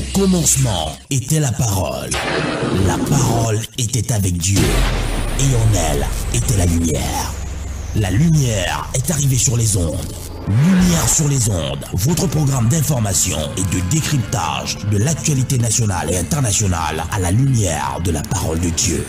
Au commencement était la parole. La parole était avec Dieu. Et en elle était la lumière. La lumière est arrivée sur les ondes. Lumière sur les ondes, votre programme d'information et de décryptage de l'actualité nationale et internationale à la lumière de la parole de Dieu.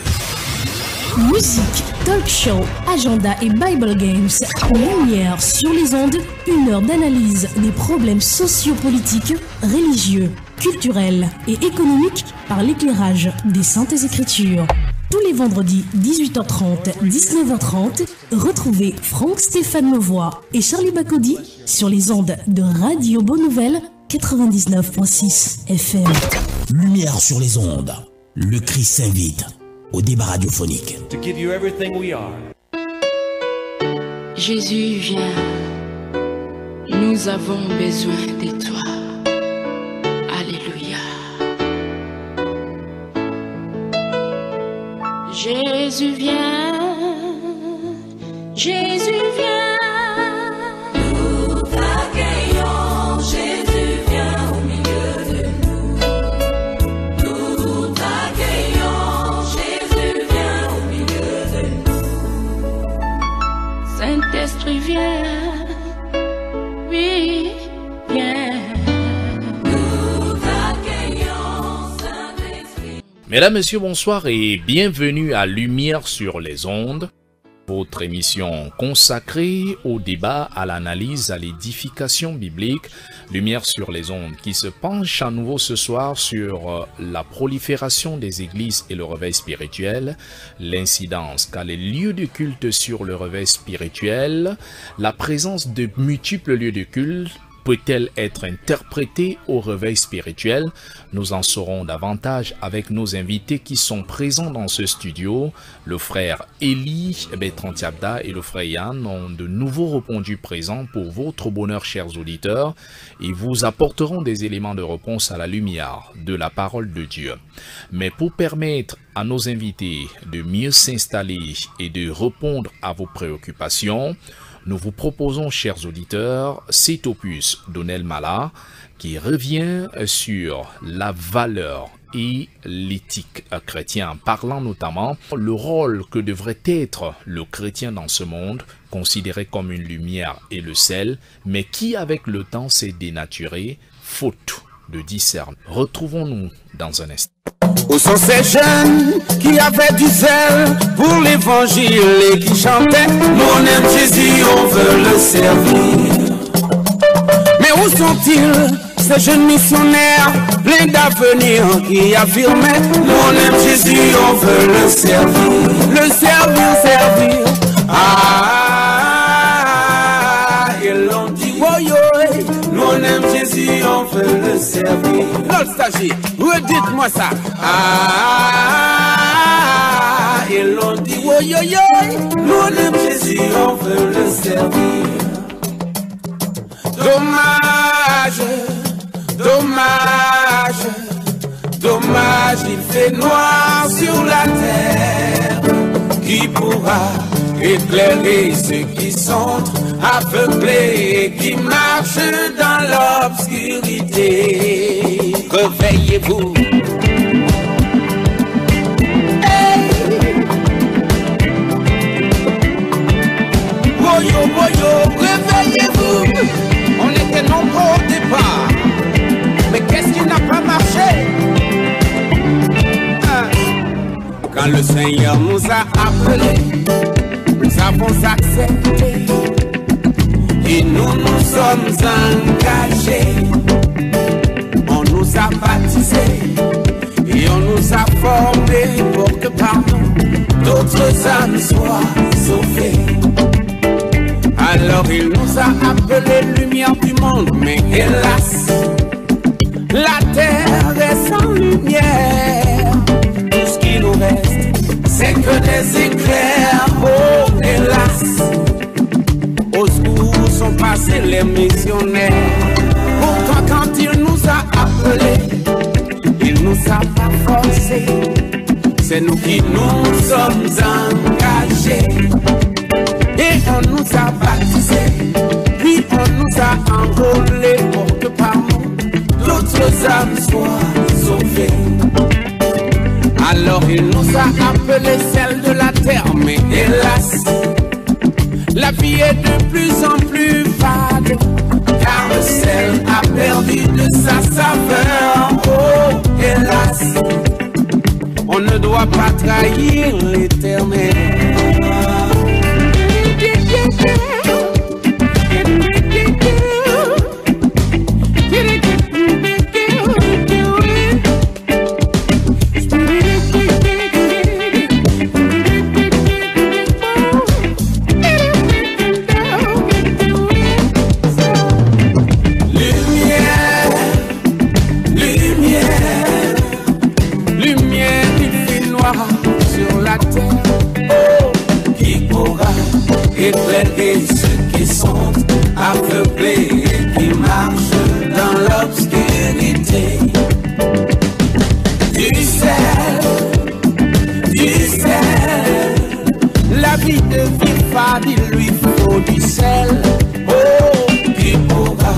Musique, talk show, agenda et Bible Games. Lumière sur les ondes, 1 heure d'analyse des problèmes sociopolitiques, religieux, culturels et économiques par l'éclairage des Saintes Écritures. Tous les vendredis 18h30, 19h30, retrouvez Franck Stéphane Mauvois et Charlie Bacody sur les ondes de Radio Bonne Nouvelle 99.6 FM. Lumière sur les ondes, le Christ s'invite au débat radiophonique. To give you everything we are. Jésus, viens, nous avons besoin de toi. Alléluia. Jésus, viens, Jésus, viens. Nous t'accueillons, Jésus, viens au milieu de nous. Nous t'accueillons, Jésus, viens au milieu de nous. Saint-Esprit, viens, oui, viens. Nous t'accueillons, Saint-Esprit. Mesdames, Messieurs, bonsoir et bienvenue à Lumière sur les ondes, votre émission consacrée au débat, à l'analyse, à l'édification biblique. Lumière sur les ondes qui se penche à nouveau ce soir sur la prolifération des églises et le réveil spirituel, l'incidence qu'a les lieux de culte sur le réveil spirituel, la présence de multiples lieux de culte. Peut-elle être interprétée au réveil spirituel? Nous en saurons davantage avec nos invités qui sont présents dans ce studio. Le frère Élie Bertrand-Tiabda et le frère Yann ont de nouveau répondu présents pour votre bonheur, chers auditeurs, et vous apporteront des éléments de réponse à la lumière de la parole de Dieu. Mais pour permettre à nos invités de mieux s'installer et de répondre à vos préoccupations, nous vous proposons, chers auditeurs, cet opus d'Onel Mala qui revient sur la valeur et l'éthique chrétienne, parlant notamment le rôle que devrait être le chrétien dans ce monde, considéré comme une lumière et le sel, mais qui avec le temps s'est dénaturé, faute de discernement. Retrouvons-nous dans un instant. Où sont ces jeunes qui avaient du zèle pour l'évangile et qui chantaient mon aime Jésus, on veut le servir. Mais où sont-ils, ces jeunes missionnaires pleins d'avenir qui affirmaient mon aime Jésus, on veut le servir. Le servir, servir. Ah, ils l'ont dit, oh yo, mon aime Jésus, on veut le servir. L'autre stagiaire, redites-moi ça. Ah, ils l'ont dit, oh yo yo, mon aime Jésus, on veut le servir. Dommage, dommage, dommage, il fait noir sur la terre. Qui pourra éclairer ceux qui sont aveuglés et qui marchent dans l'obscurité? Réveillez-vous. Hey. Woyo, woyo, réveillez-vous. On était nombreux au départ, mais qu'est-ce qui n'a pas marché? Quand le Seigneur nous a appelés, nous avons accepté et nous nous sommes engagés. On nous a baptisés et on nous a formés pour que par nous d'autres âmes soient sauvées. Alors il nous a appelés lumière du monde, mais hélas, la terre est sans lumière. Tout ce qui nous reste, c'est que des éclairs, oh hélas. Au secours sont passés les missionnaires. Pourtant quand il nous a appelés, il nous a pas forcés. C'est nous qui nous sommes engagés. Et on nous a baptisés, puis on nous a enrôlés pour que par nous d'autres hommes soient sauvés. Alors il nous a appelés celles de la terre, mais hélas, la vie est de plus en plus fade, car le sel a perdu de sa saveur. Oh, hélas, on ne doit pas trahir l'Éternel. Éclairer ceux qui sont aveuglés et qui marchent dans l'obscurité. Du sel, la vie devient fade, il lui faut du sel. Oh, qui pourra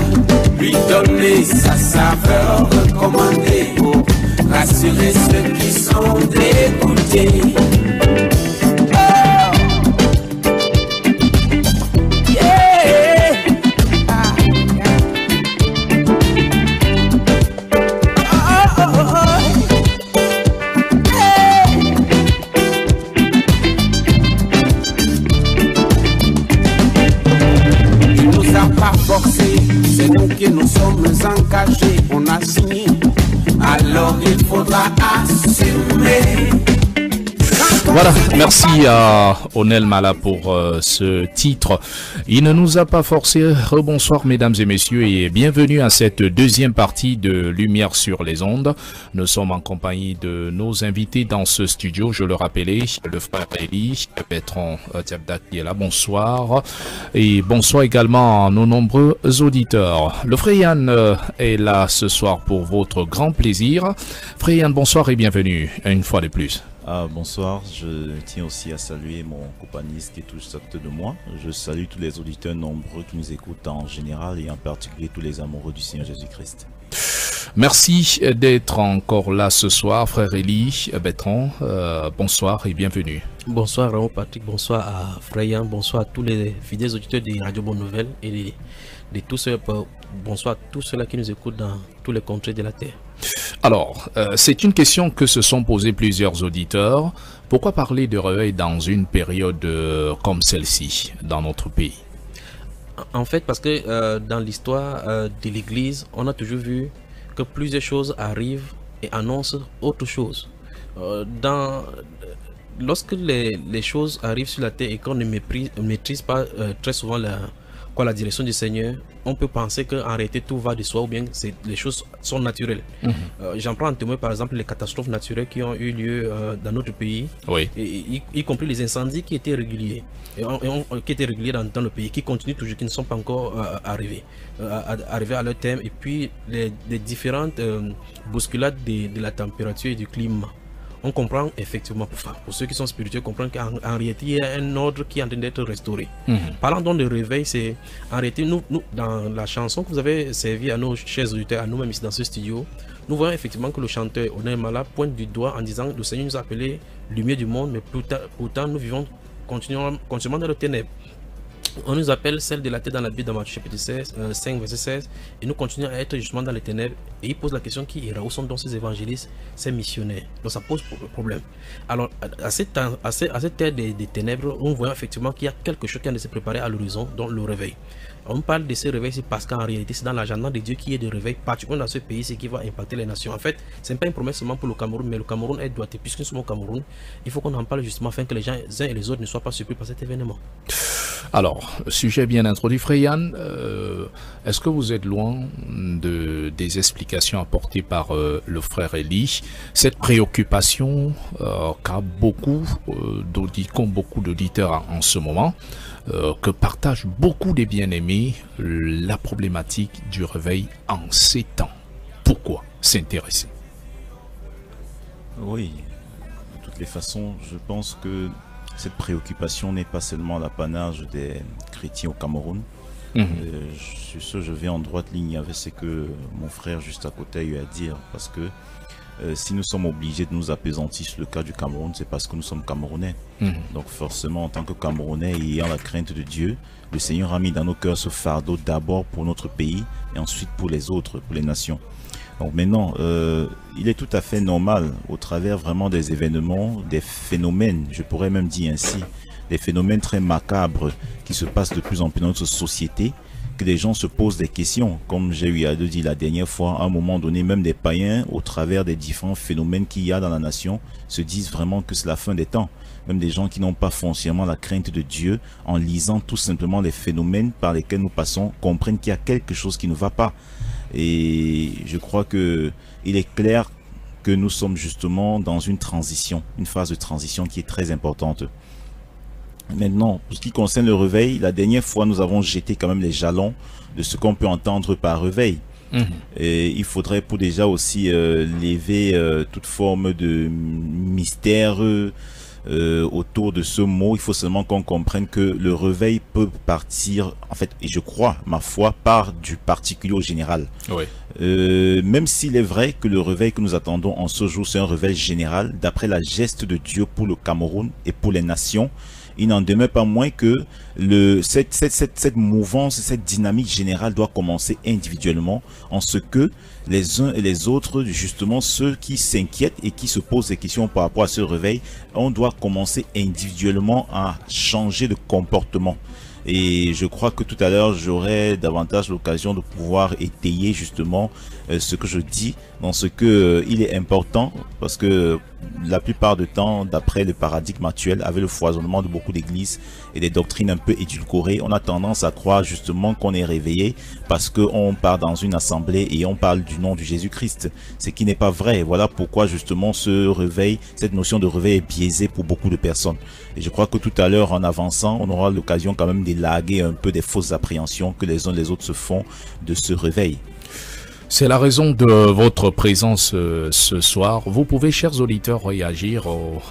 lui donner sa saveur recommandée pour rassurer ceux qui sont dégoûtés. C'est nous qui nous sommes engagés, on a signé, alors il faudra assumer. Voilà, merci à Onel Mala pour ce titre. Il ne nous a pas forcé. Rebonsoir mesdames et messieurs et bienvenue à cette deuxième partie de Lumière sur les ondes. Nous sommes en compagnie de nos invités dans ce studio, je le rappelais, le frère Eli, Bertrand Tiabda qui est là, bonsoir. Et bonsoir également à nos nombreux auditeurs. Le frère Yann est là ce soir pour votre grand plaisir. Frère Yann, bonsoir et bienvenue une fois de plus. Bonsoir, je tiens aussi à saluer mon companiste qui est tout à côté de moi. Je salue tous les auditeurs nombreux qui nous écoutent en général et en particulier tous les amoureux du Seigneur Jésus-Christ. Merci d'être encore là ce soir, frère Eli, Bertrand, bonsoir et bienvenue. Bonsoir Raoul Patrick, bonsoir à Freyan, bonsoir à tous les fidèles auditeurs de Radio Bonne Nouvelle et de tous ceux, bonsoir à tous ceux-là qui nous écoutent dans tous les contrées de la terre. Alors, c'est une question que se sont posées plusieurs auditeurs. Pourquoi parler de réveil dans une période comme celle-ci dans notre pays? En fait, parce que dans l'histoire de l'Église, on a toujours vu que plusieurs choses arrivent et annoncent autre chose. Lorsque les choses arrivent sur la terre et qu'on ne maîtrise pas très souvent la direction du Seigneur, on peut penser qu'en réalité tout va de soi ou bien les choses sont naturelles. J'en prends en témoin par exemple les catastrophes naturelles qui ont eu lieu dans notre pays, oui. y compris les incendies qui étaient réguliers, qui étaient réguliers dans le pays, qui continuent toujours, qui ne sont pas encore arrivés à leur terme, et puis les différentes bousculades de la température et du climat. On comprend effectivement, pour ceux qui sont spirituels, comprennent qu'en réalité, il y a un ordre qui est en train d'être restauré. Parlant donc de réveil, c'est en réalité, nous, dans la chanson que vous avez servi à nos chers auditeurs, à nous-mêmes ici dans ce studio, nous voyons effectivement que le chanteur Onel Mala pointe du doigt en disant le Seigneur nous a appelé lumière du monde, mais pourtant nous vivons continuellement dans le ténèbres. On nous appelle celle de la terre dans la Bible, dans Matthieu chapitre 5 verset 16, et nous continuons à être justement dans les ténèbres. Et il pose la question qui ira, où sont donc ces évangélistes, ces missionnaires? Donc ça pose problème. Alors à cette terre des ténèbres, nous voyons effectivement qu'il y a quelque chose qui a se préparer à l'horizon, donc le réveil. On parle de ce réveil parce qu'en réalité c'est dans l'agenda de Dieu qui est de réveil, particulièrement dans ce pays, ce qui va impacter les nations. En fait, ce n'est pas une promesse seulement pour le Cameroun, mais le Cameroun est doigté. Puisque nous sommes au Cameroun, il faut qu'on en parle justement afin que les uns et les autres ne soient pas surpris par cet événement. Alors, sujet bien introduit, Freyan, est-ce que vous êtes loin des explications apportées par le frère Eli, cette préoccupation qu'a beaucoup d'auditeurs en ce moment, que partagent beaucoup des bien-aimés, la problématique du réveil en ces temps? Pourquoi s'intéresser? Oui, de toutes les façons, je pense que cette préoccupation n'est pas seulement l'apanage des chrétiens au Cameroun, Sur ce, je vais en droite ligne avec ce que mon frère juste à côté a eu à dire, parce que si nous sommes obligés de nous apaisantir sur le cas du Cameroun, c'est parce que nous sommes Camerounais. Donc forcément, en tant que Camerounais ayant la crainte de Dieu, le Seigneur a mis dans nos cœurs ce fardeau d'abord pour notre pays et ensuite pour les autres, pour les nations. Donc maintenant, il est tout à fait normal, au travers vraiment des événements, des phénomènes, je pourrais même dire ainsi, des phénomènes très macabres qui se passent de plus en plus dans notre société, que les gens se posent des questions, comme j'ai eu à le dire la dernière fois, à un moment donné, même des païens, au travers des différents phénomènes qu'il y a dans la nation, se disent vraiment que c'est la fin des temps. Même des gens qui n'ont pas foncièrement la crainte de Dieu, en lisant tout simplement les phénomènes par lesquels nous passons, comprennent qu'il y a quelque chose qui ne va pas. Et je crois que il est clair que nous sommes justement dans une transition, une phase de transition qui est très importante. Maintenant, pour ce qui concerne le réveil, la dernière fois, nous avons jeté quand même les jalons de ce qu'on peut entendre par réveil. Et il faudrait pour déjà aussi lever toute forme de mystère autour de ce mot. Il faut seulement qu'on comprenne que le réveil peut partir, en fait, et je crois, ma foi, part du particulier au général. Oui. Même s'il est vrai que le réveil que nous attendons en ce jour, c'est un réveil général, d'après la geste de Dieu pour le Cameroun et pour les nations, il n'en demeure pas moins que cette mouvance, cette dynamique générale doit commencer individuellement, en ce que les uns et les autres, justement ceux qui s'inquiètent et qui se posent des questions par rapport à ce réveil, on doit commencer individuellement à changer de comportement. Et je crois que tout à l'heure, j'aurai davantage l'occasion de pouvoir étayer justement ce que je dis, dans ce que il est important, parce que la plupart du temps, d'après le paradigme actuel, avec le foisonnement de beaucoup d'églises et des doctrines un peu édulcorées, on a tendance à croire justement qu'on est réveillé parce qu'on part dans une assemblée et on parle du nom de Jésus-Christ, ce qui n'est pas vrai. Voilà pourquoi justement ce réveil, cette notion de réveil est biaisée pour beaucoup de personnes. Et je crois que tout à l'heure, en avançant, on aura l'occasion quand même d'élaguer un peu des fausses appréhensions que les uns et les autres se font de ce réveil. C'est la raison de votre présence ce soir. Vous pouvez, chers auditeurs, réagir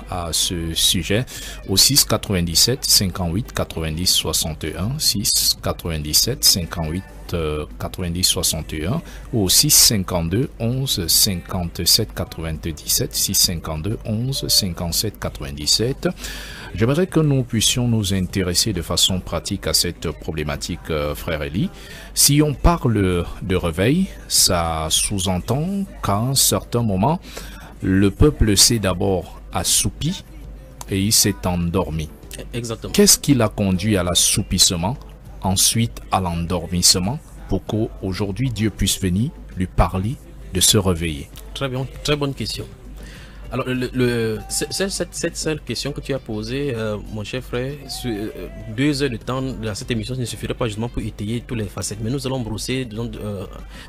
à ce sujet au 6 97 58 90 61, 6 97 58 90 61 ou au 6 52 11 57 97, 6 52 11 57 97. J'aimerais que nous puissions nous intéresser de façon pratique à cette problématique, frère Eli. Si on parle de réveil, ça sous-entend qu'à un certain moment, le peuple s'est d'abord assoupi et il s'est endormi. Exactement. Qu'est-ce qui l'a conduit à l'assoupissement, ensuite à l'endormissement, pour qu'aujourd'hui Dieu puisse venir lui parler de se réveiller? Très bien, très bonne question. Alors, cette seule question que tu as posée, mon cher frère, sur 2 heures de temps dans cette émission ne suffirait pas justement pour étayer tous les facettes. Mais nous allons brosser.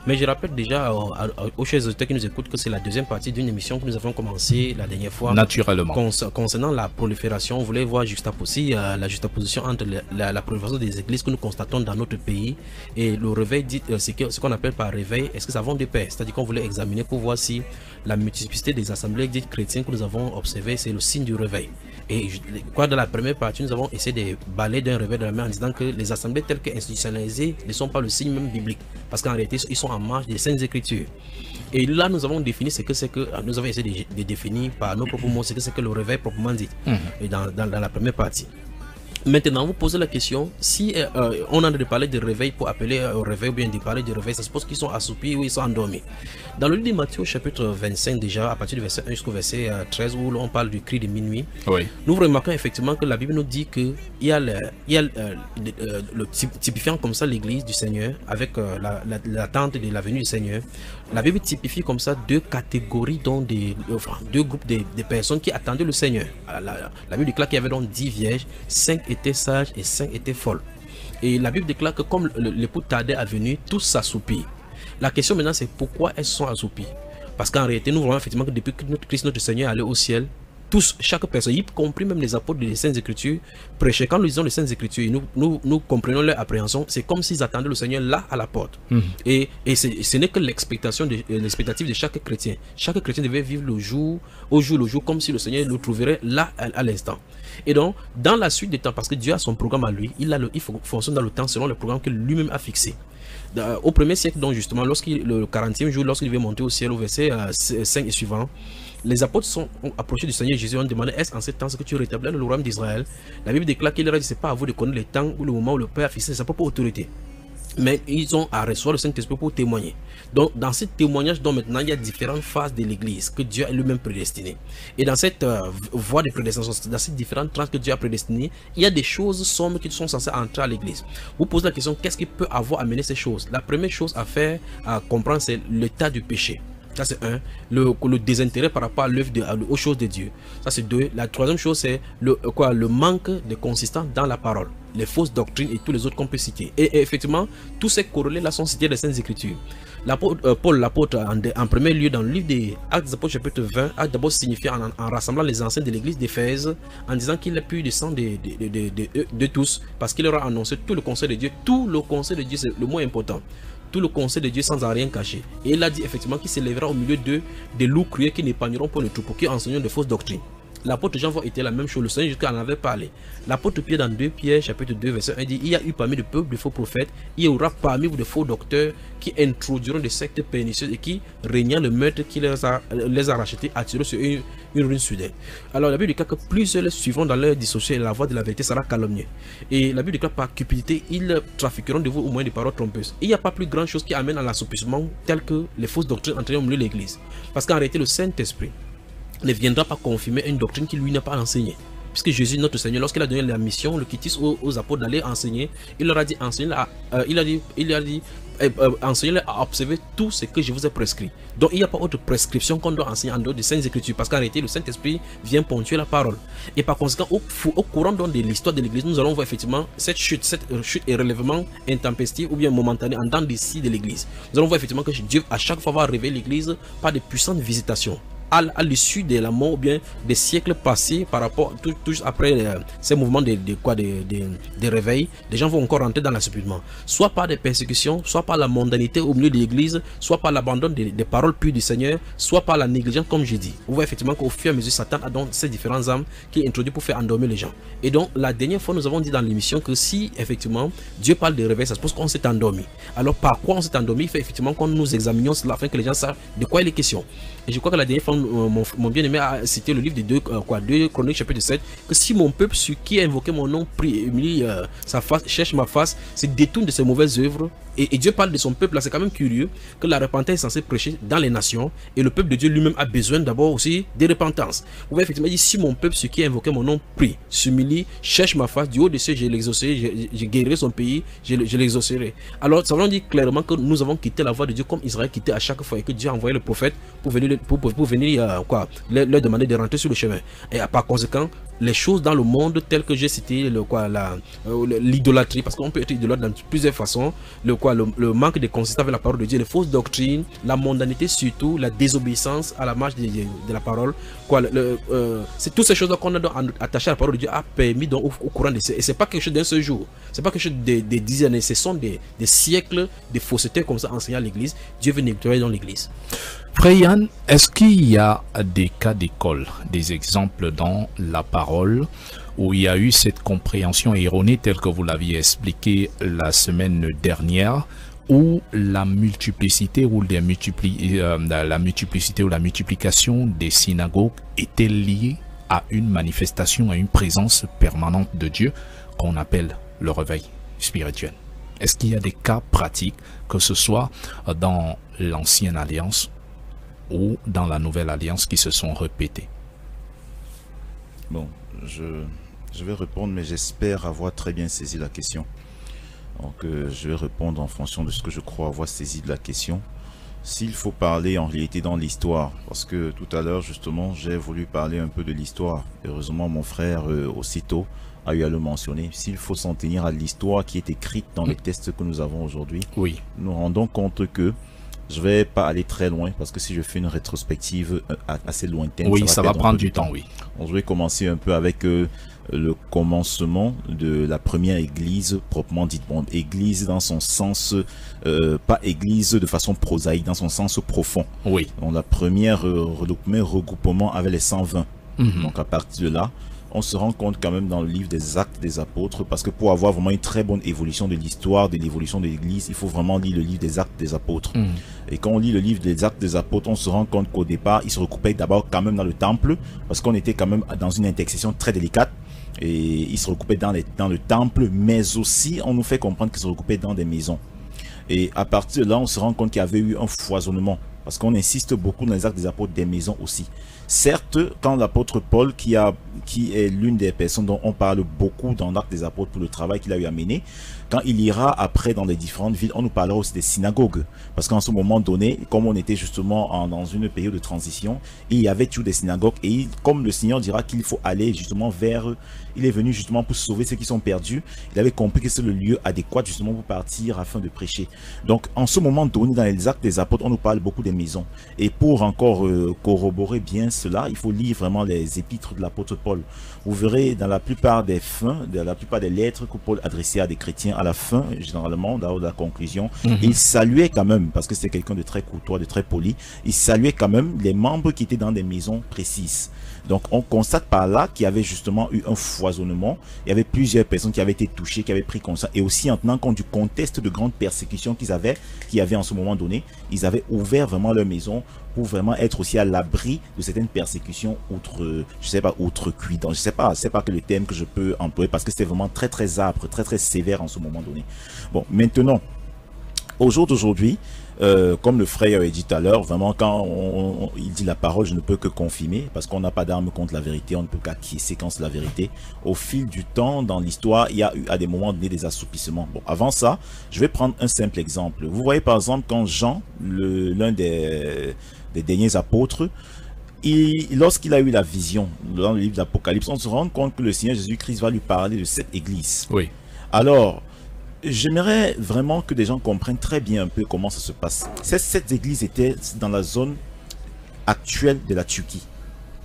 Mais je rappelle déjà aux chers auditeurs qui nous écoutent que c'est la deuxième partie d'une émission que nous avons commencé la dernière fois. Naturellement. Concernant la prolifération, on voulait voir la juxtaposition entre la prolifération des églises que nous constatons dans notre pays et le réveil dit, ce qu'on appelle par réveil, est-ce que ça va de pair? C'est-à-dire qu'on voulait examiner pour voir si la multiplicité des assemblées dites chrétiennes que nous avons observé, c'est le signe du réveil. Et quoi, dans la première partie, nous avons essayé de balayer d'un réveil de la main en disant que les assemblées telles qu'institutionnalisées ne sont pas le signe même biblique, parce qu'en réalité, ils sont en marge des Saintes Écritures. Et là, nous avons défini ce que c'est que, nous avons essayé de définir par nos propres mots ce que c'est que le réveil proprement dit, et dans la première partie. Maintenant, vous posez la question, si on a de parler de réveil pour appeler au réveil ou bien de parler de réveil, ça suppose qu'ils sont assoupis ou ils sont endormis. Dans le livre de Matthieu, chapitre 25 déjà, à partir du verset 1 jusqu'au verset 13, où on parle du cri de minuit, oui, nous remarquons effectivement que la Bible nous dit qu'il y a le typifiant comme ça l'église du Seigneur, avec l'attente de la venue du Seigneur. La Bible typifie comme ça 2 catégories, dont 2 groupes de personnes qui attendaient le Seigneur. La Bible déclare qu'il y avait donc 10 vierges, 5 étaient sages et 5 étaient folles. Et la Bible déclare que comme l'époux tardait à venir, tous s'assoupirent. La question maintenant, c'est pourquoi elles sont assoupies? Parce qu'en réalité, nous voyons effectivement que depuis que notre Christ, notre Seigneur, allait au ciel, tous, chaque personne, y compris même les apôtres des Saintes Écritures, prêchaient. Quand nous lisons les Saintes Écritures, nous comprenons leur appréhension, c'est comme s'ils attendaient le Seigneur là à la porte. Et ce n'est que l'expectative de chaque chrétien. Chaque chrétien devait vivre le jour comme si le Seigneur le trouverait là à l'instant. Et donc, dans la suite des temps, parce que Dieu a son programme à lui, il faut fonctionner dans le temps selon le programme que lui-même a fixé. Au premier siècle, donc justement, le 40e jour, lorsqu'il devait monter au ciel, au verset 5 et suivant, les apôtres sont approchés du Seigneur Jésus, ont demandé: est-ce en ce temps que tu rétablis le royaume d'Israël? La Bible déclare qu'il leur a dit: c'est pas à vous de connaître le temps ou le moment où le Père a fixé sa propre autorité. Mais ils ont à recevoir le Saint-Esprit pour témoigner. Donc, dans ce témoignage, dont maintenant il y a différentes phases de l'Église que Dieu a lui-même prédestinées. Et dans cette voie de prédestination, dans ces différentes tranches que Dieu a prédestinées, il y a des choses sombres qui sont censées entrer à l'Église. Vous posez la question: qu'est-ce qui peut avoir amené ces choses? La première chose à faire, à comprendre, c'est l'état du péché. Ça, c'est un. Le désintérêt par rapport à l'œuvre, aux choses de Dieu. Ça, c'est deux. La troisième chose, c'est le manque de consistance dans la parole. Les fausses doctrines et tous les autres qu'on peut citer. Et effectivement, tous ces corrélés-là sont cités dans les Saintes Écritures. Paul l'apôtre, en premier lieu, dans le livre des Actes des Apôtres, chapitre 20, a d'abord signifié en rassemblant les anciens de l'église d'Éphèse, en disant qu'il a pu descendre de tous, parce qu'il leur a annoncé tout le conseil de Dieu. Tout le conseil de Dieu, c'est le mot important. Tout le conseil de Dieu sans en rien cacher. Et il a dit effectivement qu'il s'élèvera au milieu d'eux des loups criés qui n'épargneront pas le troupeau, qui enseignent de fausses doctrines. L'apôtre Jean était la même chose, le Seigneur Jésus en avait parlé. L'apôtre Pierre, dans 2 Pierre chapitre 2 verset 1, dit: il y a eu parmi le peuple de faux prophètes, il y aura parmi vous de faux docteurs qui introduiront des sectes pernicieuses et qui, régnant le maître qui les a rachetés, attireront sur une ruine soudaine. Alors la Bible déclare que plusieurs les suivront dans leur dissociation et la voie de la vérité sera calomniée. Et la Bible déclare par cupidité, ils trafiqueront de vous au moyen des paroles trompeuses. Il n'y a pas plus grande chose qui amène à l'assouplissement tel que les fausses doctrines entraînent au milieu de l'église. Parce qu'en réalité, le Saint-Esprit ne viendra pas confirmer une doctrine qui lui n'a pas enseignée. Puisque Jésus, notre Seigneur, lorsqu'il a donné la mission, le quitis aux apôtres d'aller enseigner, il leur a dit: enseignez-les à observer tout ce que je vous ai prescrit. Donc il n'y a pas autre prescription qu'on doit enseigner en dehors des Saintes Écritures, parce qu'en réalité le Saint-Esprit vient ponctuer la parole. Et par conséquent, au courant donc de l'histoire de l'Église, nous allons voir effectivement cette chute et relèvement intempestif ou bien momentané en dents d'ici de l'Église. Nous allons voir effectivement que Dieu à chaque fois va réveiller l'Église par de puissantes visitations. À l'issue de la mort ou bien des siècles passés, par rapport tout après ces mouvements de réveil, les gens vont encore rentrer dans l'assouplissement, soit par des persécutions, soit par la mondanité au milieu de l'église, soit par l'abandon des paroles pures du Seigneur, soit par la négligence, comme je dis. Vous voyez effectivement qu'au fur et à mesure, Satan a donc ces différentes âmes qui introduit pour faire endormir les gens. Et donc la dernière fois, nous avons dit dans l'émission que si effectivement Dieu parle de réveil, ça suppose qu'on s'est endormi. Alors par quoi on s'est endormi? Il fait effectivement qu'on nous examinions cela afin que les gens savent de quoi il est question. Et je crois que la dernière fois, mon bien-aimé a cité le livre de 2 Chroniques chapitre 7, que si mon peuple, celui qui a invoqué mon nom, prie, humilie sa face, cherche ma face, se détourne de ses mauvaises œuvres, et Dieu parle de son peuple là, c'est quand même curieux que la repentance est censée prêcher dans les nations, et le peuple de Dieu lui-même a besoin d'abord aussi de repentance. Vous voyez effectivement, il dit: si mon peuple, celui qui a invoqué mon nom, prie, s'humilie, cherche ma face, du haut de cieux je l'exaucerai, je guérirai son pays, je l'exaucerai. Alors ça veut dire clairement que nous avons quitté la voie de Dieu comme Israël quittait à chaque fois, et que Dieu a envoyé le prophète pour venir leur demander de rentrer sur le chemin. Et par conséquent, les choses dans le monde telles que j'ai cité, l'idolâtrie, parce qu'on peut être idolâtre dans plusieurs façons, le manque de consistance avec la parole de Dieu, les fausses doctrines, la mondanité surtout, la désobéissance à la marche de la parole, c'est toutes ces choses qu'on a attachées à la parole de Dieu a permis donc au courant de et c'est pas quelque chose d'un seul jour, c'est pas quelque chose de dizaines d'années, ce sont des siècles de fausseté comme ça enseignés à l'église. Dieu veut nettoyer dans l'église. Frère Yann, est-ce qu'il y a des cas d'école, des exemples dans la parole où il y a eu cette compréhension erronée telle que vous l'aviez expliqué la semaine dernière, où la multiplicité ou la multiplicité ou la multiplication des synagogues était liée à une manifestation, à une présence permanente de Dieu qu'on appelle le réveil spirituel? Est-ce qu'il y a des cas pratiques, que ce soit dans l'ancienne alliance ou dans la nouvelle alliance, qui se sont répétés? Bon, je vais répondre, mais j'espère avoir très bien saisi la question. Donc je vais répondre en fonction de ce que je crois avoir saisi de la question. S'il faut parler en réalité dans l'histoire, parce que tout à l'heure justement j'ai voulu parler un peu de l'histoire, heureusement mon frère aussitôt a eu à le mentionner. S'il faut s'en tenir à l'histoire qui est écrite dans les textes que nous avons aujourd'hui, oui, nous rendons compte que je vais pas aller très loin, parce que si je fais une rétrospective assez lointaine, oui, ça va prendre du temps, oui. Donc, je vais commencer un peu avec le commencement de la première église proprement dite. Bon, église dans son sens, pas église de façon prosaïque, dans son sens profond. Oui. Donc, le premier regroupement avait les 120. Donc, à partir de là, on se rend compte quand même dans le livre des Actes des Apôtres, parce que pour avoir vraiment une très bonne évolution de l'histoire, de l'évolution de l'Église, il faut vraiment lire le livre des Actes des Apôtres. Et quand on lit le livre des Actes des Apôtres, on se rend compte qu'au départ, ils se recoupaient d'abord quand même dans le temple, parce qu'on était quand même dans une intersection très délicate. Et ils se recoupaient dans le temple, mais aussi on nous fait comprendre qu'ils se recoupaient dans des maisons. Et à partir de là, on se rend compte qu'il y avait eu un foisonnement, parce qu'on insiste beaucoup dans les Actes des Apôtres des maisons aussi. Certes, quand l'apôtre Paul, qui est l'une des personnes dont on parle beaucoup dans l'Acte des Apôtres pour le travail qu'il a eu à mener, quand il ira après dans les différentes villes, on nous parlera aussi des synagogues. Parce qu'en ce moment donné, comme on était justement dans une période de transition, il y avait toujours des synagogues. Et comme le Seigneur dira qu'il faut aller justement il est venu justement pour sauver ceux qui sont perdus. Il avait compris que c'est le lieu adéquat justement pour partir afin de prêcher. Donc en ce moment donné, dans les Actes des Apôtres, on nous parle beaucoup des maisons. Et pour encore corroborer bien cela, il faut lire vraiment les épîtres de l'apôtre Paul. Vous verrez dans la plupart des lettres que Paul adressait à des chrétiens, à la fin, généralement, dans la conclusion, il saluait quand même, parce que c'est quelqu'un de très courtois, de très poli, il saluait quand même les membres qui étaient dans des maisons précises. Donc on constate par là qu'il y avait justement eu un foisonnement, il y avait plusieurs personnes qui avaient été touchées, qui avaient pris conscience, et aussi en tenant compte du contexte de grandes persécutions qu'il y avait en ce moment donné, ils avaient ouvert vraiment leur maison pour vraiment être aussi à l'abri de certaines persécutions outrecuidantes. Je sais pas que le terme que je peux employer, parce que c'est vraiment très très âpre, très très sévère en ce moment donné. Bon, maintenant, au jour d'aujourd'hui, comme le frère avait dit tout à l'heure, vraiment quand il dit la parole, je ne peux que confirmer, parce qu'on n'a pas d'arme contre la vérité, on ne peut qu'acquiescer quand c'est la vérité. Au fil du temps, dans l'histoire, il y a eu à des moments donnés des assoupissements. Bon, avant ça, je vais prendre un simple exemple. Vous voyez par exemple quand Jean, l'un des derniers apôtres, lorsqu'il a eu la vision dans le livre d'Apocalypse, on se rend compte que le Seigneur Jésus-Christ va lui parler de cette église. Oui. Alors, j'aimerais vraiment que des gens comprennent très bien un peu comment ça se passe. Cette église était dans la zone actuelle de la Turquie.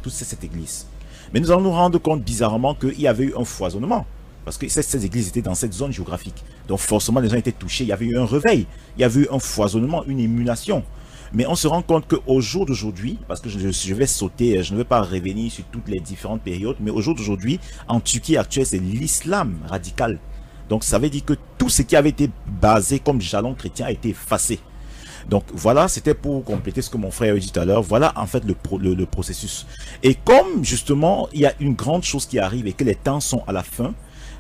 Toute cette église. Mais nous allons nous rendre compte bizarrement qu'il y avait eu un foisonnement. Parce que cette église était dans cette zone géographique. Donc forcément, les gens étaient touchés. Il y avait eu un réveil. Il y avait eu un foisonnement, une émulation. Mais on se rend compte qu'au jour d'aujourd'hui, parce que je vais sauter, je ne vais pas revenir sur toutes les différentes périodes, mais au jour d'aujourd'hui, en Turquie actuelle, c'est l'islam radical. Donc ça veut dire que tout ce qui avait été basé comme jalon chrétien a été effacé. Donc voilà, c'était pour compléter ce que mon frère a dit tout à l'heure. Voilà en fait le processus. Et comme justement, il y a une grande chose qui arrive et que les temps sont à la fin,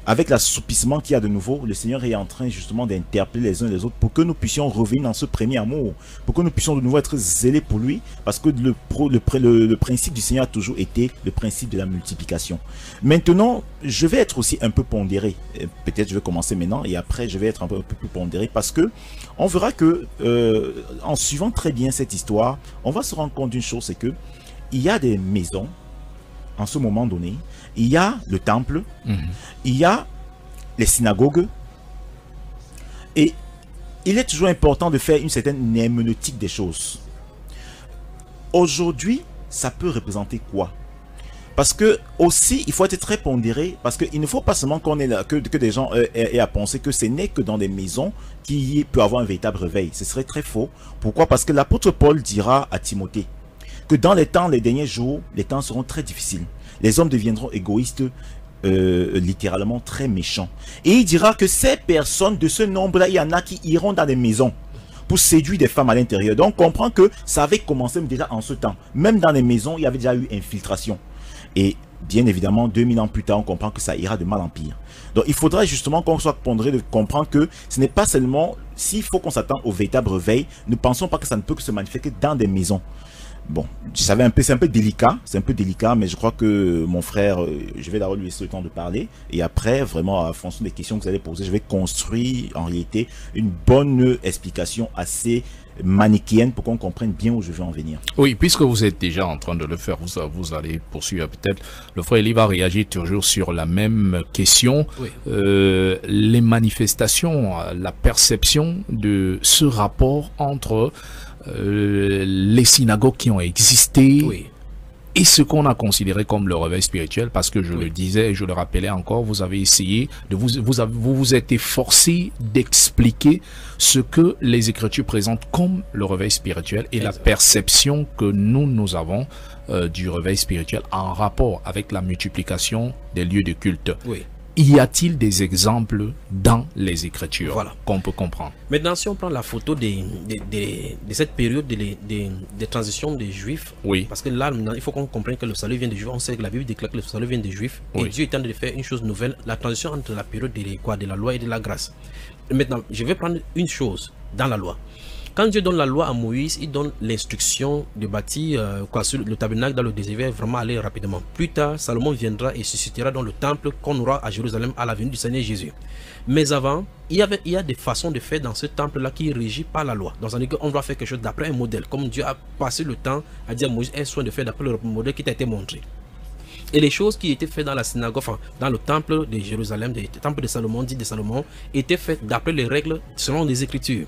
avec l'assoupissement qu'il y a de nouveau, le Seigneur est en train justement d'interpeller les uns les autres pour que nous puissions revenir dans ce premier amour, pour que nous puissions de nouveau être zélés pour lui, parce que le principe du Seigneur a toujours été le principe de la multiplication. Maintenant, je vais être aussi un peu pondéré. Peut-être je vais commencer maintenant et après je vais être un peu plus pondéré, parce que on verra que en suivant très bien cette histoire, on va se rendre compte d'une chose, c'est que il y a des maisons en ce moment donné, il y a le temple, il y a les synagogues, et il est toujours important de faire une certaine herméneutique des choses. Aujourd'hui, ça peut représenter quoi? Parce que aussi, il faut être très pondéré, parce qu'il ne faut pas seulement qu'on ait là, que des gens aient à penser que ce n'est que dans des maisons qu'il peut avoir un véritable réveil. Ce serait très faux. Pourquoi? Parce que l'apôtre Paul dira à Timothée que dans les derniers jours, les temps seront très difficiles. Les hommes deviendront égoïstes, littéralement très méchants. Et il dira que ces personnes, de ce nombre-là, il y en a qui iront dans des maisons pour séduire des femmes à l'intérieur. Donc on comprend que ça avait commencé déjà en ce temps. Même dans les maisons, il y avait déjà eu infiltration. Et bien évidemment, 2000 ans plus tard, on comprend que ça ira de mal en pire. Donc il faudrait justement qu'on soit pondéré de comprendre que ce n'est pas seulement, s'il faut qu'on s'attend au véritable réveil, ne pensons pas que ça ne peut que se manifester dans des maisons. Bon, c'est un peu délicat, mais je crois que mon frère, je vais d'abord lui laisser le temps de parler, et après, vraiment, en fonction des questions que vous allez poser, je vais construire en réalité une bonne explication assez manichéenne pour qu'on comprenne bien où je veux en venir. Oui, puisque vous êtes déjà en train de le faire, vous allez poursuivre peut-être. Le frère Eli va réagir toujours sur la même question. Oui. Les manifestations, la perception de ce rapport entre les synagogues qui ont existé, oui, et ce qu'on a considéré comme le réveil spirituel, parce que je le disais et je le rappelais encore, vous avez essayé de vous êtes efforcé d'expliquer ce que les Écritures présentent comme le réveil spirituel et la perception que nous avons du réveil spirituel en rapport avec la multiplication des lieux de culte. Oui. Y a-t-il des exemples dans les Écritures qu'on peut comprendre? Maintenant, si on prend la photo de cette période des transitions des Juifs, parce que là, maintenant, il faut qu'on comprenne que le salut vient des Juifs. On sait que la Bible déclare que le salut vient des Juifs. Et Dieu est en train de faire une chose nouvelle, la transition entre la période de la loi et de la grâce. Maintenant, je vais prendre une chose dans la loi. Quand Dieu donne la loi à Moïse, il donne l'instruction de bâtir le tabernacle dans le désert, vraiment aller rapidement. Plus tard, Salomon viendra et suscitera dans le temple qu'on aura à Jérusalem à la venue du Seigneur Jésus. Mais avant, il y a des façons de faire dans ce temple-là qui est régi par la loi. Dans un cas, on doit faire quelque chose d'après un modèle. Comme Dieu a passé le temps à dire à Moïse, aie soin de faire d'après le modèle qui t'a été montré. Et les choses qui étaient faites dans la synagogue, enfin, dans le temple de Jérusalem, le temple de Salomon, dit de Salomon, étaient faites d'après les règles selon les Écritures.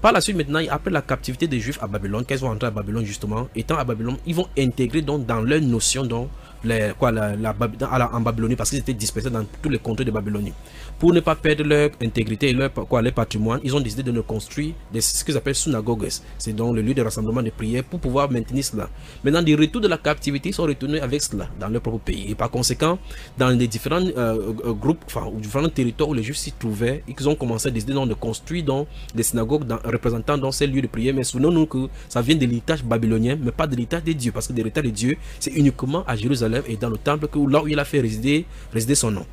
Par la suite, maintenant, après la captivité des Juifs à Babylone, qu'ils vont entrer à Babylone justement, étant à Babylone, ils vont intégrer donc dans leur notion donc en Babylonie, parce qu'ils étaient dispersés dans tous les contrées de Babylonie. Pour ne pas perdre leur intégrité et leur patrimoine, ils ont décidé de ne construire ce qu'ils appellent synagogues. C'est donc le lieu de rassemblement de prière pour pouvoir maintenir cela. Maintenant, du retour de la captivité, ils sont retournés avec cela dans leur propre pays. Et par conséquent, dans les différents groupes, enfin, ou différents territoires où les Juifs s'y trouvaient, ils ont commencé à décider donc de construire donc des synagogues représentant dans ces lieux de prière. Mais souvenons-nous que ça vient de l'héritage babylonien, mais pas de l'héritage des dieux, parce que l'héritage des dieux, c'est uniquement à Jérusalem et dans le temple, là où il a fait résider son nom.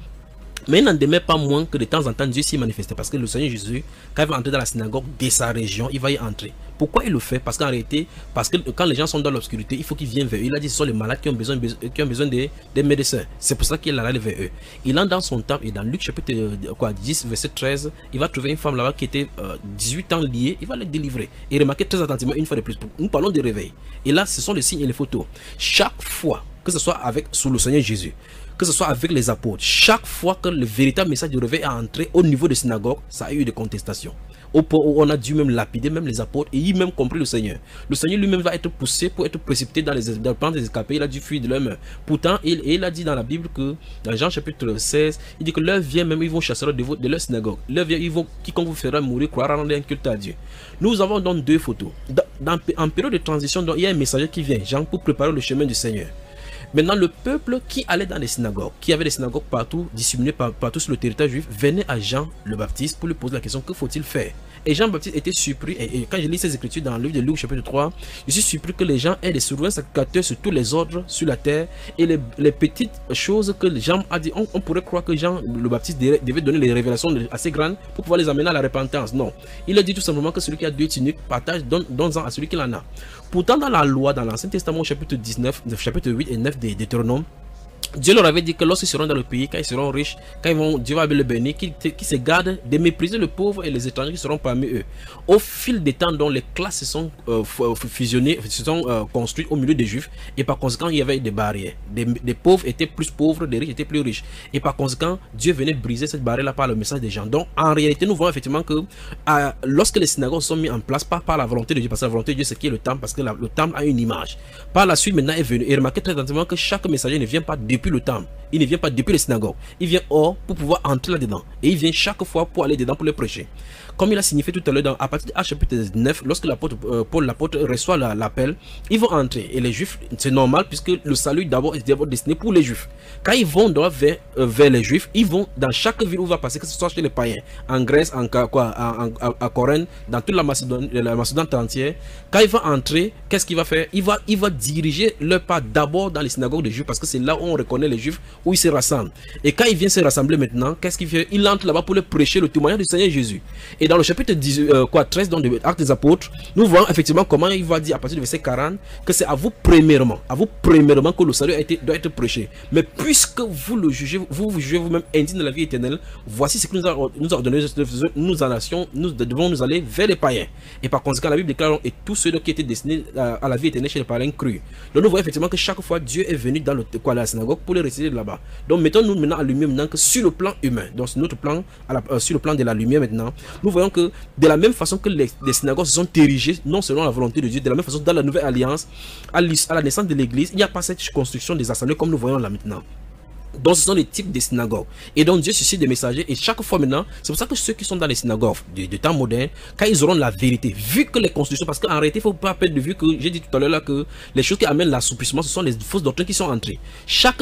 Mais il n'en demeure pas moins que de temps en temps Dieu s'y manifestait, parce que le Seigneur Jésus, quand il va entrer dans la synagogue de sa région, il va y entrer. Pourquoi il le fait? Parce qu'en réalité, quand les gens sont dans l'obscurité, il faut qu'ils viennent vers eux. Il a dit ce sont les malades qui ont besoin des médecins. C'est pour ça qu'il allait vers eux. Il entre dans son temple et dans Luc chapitre 10 verset 13, il va trouver une femme là-bas qui était 18 ans liée, il va la délivrer. Et remarquez très attentivement une fois de plus, nous parlons de réveil. Et là, ce sont les signes et les photos. Chaque fois, que ce soit sous le Seigneur Jésus, que ce soit avec les apôtres, chaque fois que le véritable message du réveil est entré au niveau des synagogues, ça a eu des contestations. Au point où on a dû même lapider même les apôtres et y même compris le Seigneur. Le Seigneur lui-même va être poussé pour être précipité dans le plan des escapés. Il a dû fuir de leur main. Pourtant, il a dit dans la Bible que, dans Jean chapitre 16, il dit que leur vient même, ils vont chasser de leur synagogue. Leur vient, quiconque vous fera mourir, croira rendre un culte à Dieu. Nous avons donc deux photos. En période de transition, donc, il y a un messager qui vient, Jean, pour préparer le chemin du Seigneur. Maintenant, le peuple qui allait dans les synagogues, qui avait des synagogues partout, disséminées partout sur le territoire juif, venait à Jean le Baptiste pour lui poser la question, que faut-il faire? Et Jean le Baptiste était surpris, et quand je lis ces écritures dans le livre de Luc chapitre 3, je suis surpris que les gens aient des souverains sacrificateurs sur tous les ordres sur la terre, et les petites choses que Jean a dit, on pourrait croire que Jean le Baptiste devait donner les révélations assez grandes pour pouvoir les amener à la repentance. Non, il a dit tout simplement que celui qui a deux tuniques partage, donne-en à celui qui en a. Pourtant, dans la loi, dans l'Ancien Testament, chapitre 19, chapitre 8 et 9 des Deutéronome, Dieu leur avait dit que lorsqu'ils seront dans le pays, quand ils seront riches, Dieu va les bénir, qu'ils se gardent de mépriser le pauvre et les étrangers qui seront parmi eux. Au fil des temps, dont les classes se sont fusionnées, se sont construites au milieu des Juifs, et par conséquent, il y avait des barrières. Des pauvres étaient plus pauvres, des riches étaient plus riches. Et par conséquent, Dieu venait briser cette barrière-là par le message des gens. Donc, en réalité, nous voyons effectivement que lorsque les synagogues sont mises en place, pas par la volonté de Dieu, parce que la volonté de Dieu, c'est qui est le temple, parce que le temple a une image. Par la suite, maintenant, est venu. Et remarquez très attentivement que chaque messager ne vient pas depuis le temple, il ne vient pas depuis les synagogues, il vient hors pour pouvoir entrer là-dedans, et il vient chaque fois pour aller dedans pour le prêcher. Comme il a signifié tout à l'heure à partir de Actes chapitre 9, lorsque Paul l'apôtre reçoit l'appel, ils vont entrer, et les Juifs, c'est normal puisque le salut d'abord est d'abord destiné pour les Juifs. Quand ils vont vers les Juifs, ils vont dans chaque ville où il va passer, que ce soit chez les païens, en Grèce, à Corinthe, dans toute la Macédoine entière. Quand il va entrer, qu'est-ce qu'il va faire? Il va diriger leur pas d'abord dans les synagogues des Juifs, parce que c'est là où on reconnaît les Juifs, où ils se rassemblent. Et quand il vient se rassembler maintenant, qu'est-ce qu'il fait? Il entre là-bas pour leur prêcher le témoignage du Seigneur Jésus. Et dans le chapitre 13 donc, de Actes des Apôtres, nous voyons effectivement comment il va dire à partir du verset 40 que c'est à vous premièrement que le salut doit être prêché. Mais puisque vous le jugez, vous jugez vous-même indigne de la vie éternelle, voici ce que nous a ordonné, nous devons nous aller vers les païens. Et par conséquent, la Bible déclare, et tous ceux qui étaient destinés à la vie éternelle chez les païens crus. Donc nous voyons effectivement que chaque fois Dieu est venu dans la synagogue pour les réciter là-bas. Donc mettons-nous maintenant à lumière maintenant que sur le plan humain, donc sur notre plan, sur le plan de la lumière maintenant, nous voyons que de la même façon que les synagogues se sont érigées, non selon la volonté de Dieu, de la même façon dans la nouvelle alliance, à la naissance de l'église, il n'y a pas cette construction des assemblées comme nous voyons là maintenant. Donc ce sont les types de synagogues. Et donc Dieu suscite des messagers. Et chaque fois maintenant, c'est pour ça que ceux qui sont dans les synagogues de temps moderne, quand ils auront la vérité, vu que les constructions, parce qu'en réalité, il ne faut pas perdre de vue que j'ai dit tout à l'heure là que les choses qui amènent l'assouplissement, ce sont les fausses doctrines qui sont entrées.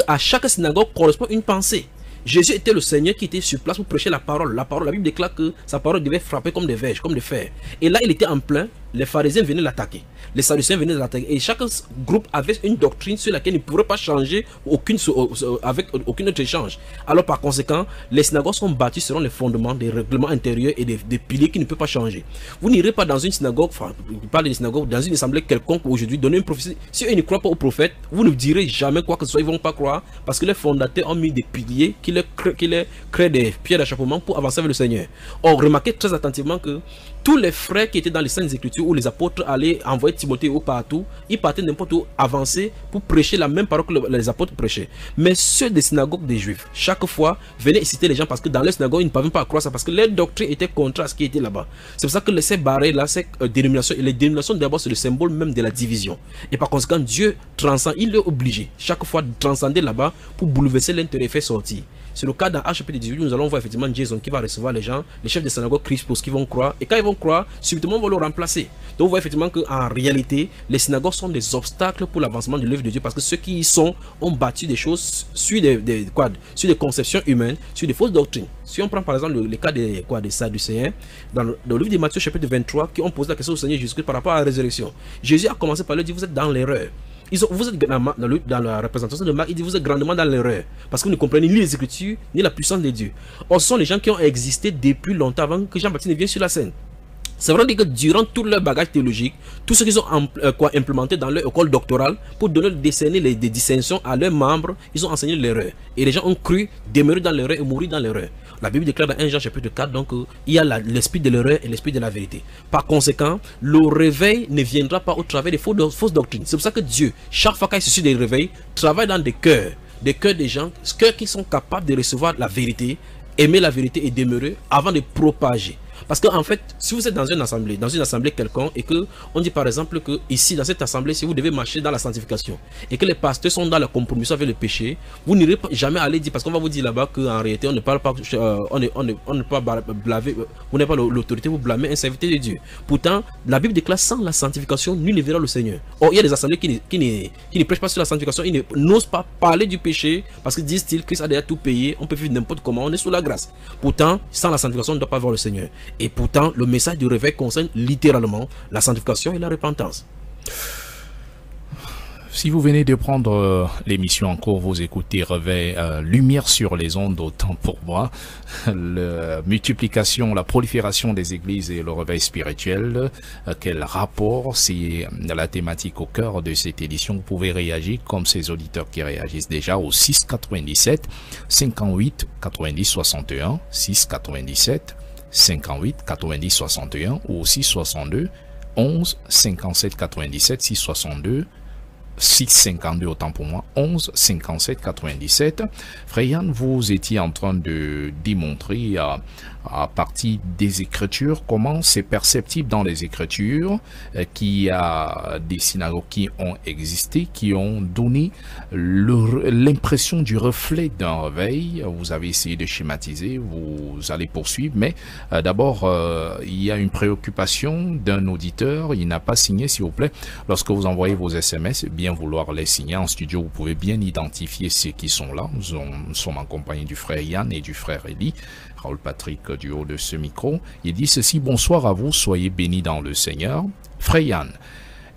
À chaque synagogue correspond une pensée. Jésus était le Seigneur qui était sur place pour prêcher la parole. La Bible déclare que sa parole devait frapper comme des verges, comme des fers. Et là, il était en plein. Les pharisiens venaient l'attaquer. Les sadducéens venaient l'attaquer. Et chaque groupe avait une doctrine sur laquelle il ne pourrait pas changer avec aucun autre échange. Alors par conséquent, les synagogues sont bâties selon les fondements des règlements intérieurs et des piliers qui ne peuvent pas changer. Vous n'irez pas dans une synagogue, enfin, je parle des synagogues, dans une assemblée quelconque aujourd'hui, donner une prophétie. Si eux ne croient pas au prophète, vous ne direz jamais quoi que ce soit, ils ne vont pas croire, parce que les fondateurs ont mis des piliers qui leur créent des pierres d'achoppement pour avancer avec le Seigneur. Or, remarquez très attentivement que tous les frères qui étaient dans les Saintes Écritures où les apôtres allaient envoyer Timothée ou partout, ils partaient n'importe où avancer pour prêcher la même parole que les apôtres prêchaient. Mais ceux des synagogues des Juifs, chaque fois, venaient citer les gens parce que dans les synagogues, ils ne parvenaient pas à croire ça parce que leur doctrine était contraire à ce qui était là-bas. C'est pour ça que ces barrés là, ces dénominations, et les dénominations d'abord c'est le symbole même de la division. Et par conséquent, Dieu transcende, il est obligé chaque fois de transcender là-bas pour bouleverser l'intérêt et faire sortir. C'est le cas dans Actes chapitre 18, nous allons voir effectivement Jason qui va recevoir les gens, les chefs des synagogues crient pour ce qu'ils vont croire, et quand ils vont croire, subitement on va le remplacer. Donc on voit effectivement qu'en réalité, les synagogues sont des obstacles pour l'avancement de l'œuvre de Dieu, parce que ceux qui y sont ont bâti des choses sur des conceptions humaines, sur des fausses doctrines. Si on prend par exemple le cas des Sadducéens, dans le livre de Matthieu chapitre 23, qui ont posé la question au Seigneur Jésus par rapport à la résurrection, Jésus a commencé par leur dire, vous êtes dans l'erreur. Vous êtes dans la représentation de Marc, il dit vous êtes grandement dans l'erreur parce que vous ne comprenez ni les Écritures ni la puissance de Dieu. Or, ce sont les gens qui ont existé depuis longtemps avant que Jean-Baptiste ne vienne sur la scène. C'est vrai que durant tout leur bagage théologique, tout ce qu'ils ont implémenté dans leur école doctorale pour décerner des dissensions à leurs membres, ils ont enseigné l'erreur. Et les gens ont cru demeurer dans l'erreur et mourir dans l'erreur. La Bible déclare dans 1 Jean chapitre 4 donc il y a l'esprit de l'erreur et l'esprit de la vérité. Par conséquent, le réveil ne viendra pas au travers des fausses doctrines. C'est pour ça que Dieu, chaque fois qu'il suscite des réveils, travaille dans des cœurs des gens, cœurs qui sont capables de recevoir la vérité, aimer la vérité et demeurer avant de propager. Parce qu'en fait, si vous êtes dans une assemblée quelconque et que on dit par exemple que ici dans cette assemblée, si vous devez marcher dans la sanctification et que les pasteurs sont dans la compromission avec le péché, vous n'irez jamais aller dire, parce qu'on va vous dire là-bas qu'en réalité on ne parle pas, on ne peut pas blâmer, vous n'avez pas l'autorité pour blâmer un serviteur de Dieu. Pourtant, la Bible déclare sans la sanctification, nul ne verra le Seigneur. Or, il y a des assemblées qui ne prêchent pas sur la sanctification, ils n'osent pas parler du péché parce que disent-ils, Christ a déjà tout payé, on peut vivre n'importe comment, on est sous la grâce. Pourtant, sans la sanctification, on ne doit pas voir le Seigneur. Et pourtant, le message du réveil concerne littéralement la sanctification et la repentance. Si vous venez de prendre l'émission en cours, vous écoutez Réveil, Lumière sur les ondes, autant pour moi. La multiplication, la prolifération des églises et le réveil spirituel, quel rapport? C'est la thématique au cœur de cette édition. Vous pouvez réagir comme ces auditeurs qui réagissent déjà au 697 58 90 61 697 58 90 61 ou aussi 62 11 57 97 662 652 autant pour moi 11 57 97. Frère Yann, vous étiez en train de démontrer à partir des Écritures comment c'est perceptible dans les Écritures qu'il y a des synagogues qui ont existé, qui ont donné l'impression du reflet d'un réveil. Vous avez essayé de schématiser, vous allez poursuivre, mais d'abord il y a une préoccupation d'un auditeur, il n'a pas signé, s'il vous plaît. Lorsque vous envoyez vos SMS, bien vouloir les signer en studio, vous pouvez bien identifier ceux qui sont là. Nous sommes en compagnie du frère Yann et du frère Eli. Raoul Patrick du haut de ce micro. Il dit ceci: bonsoir à vous, soyez bénis dans le Seigneur. Frère Yann,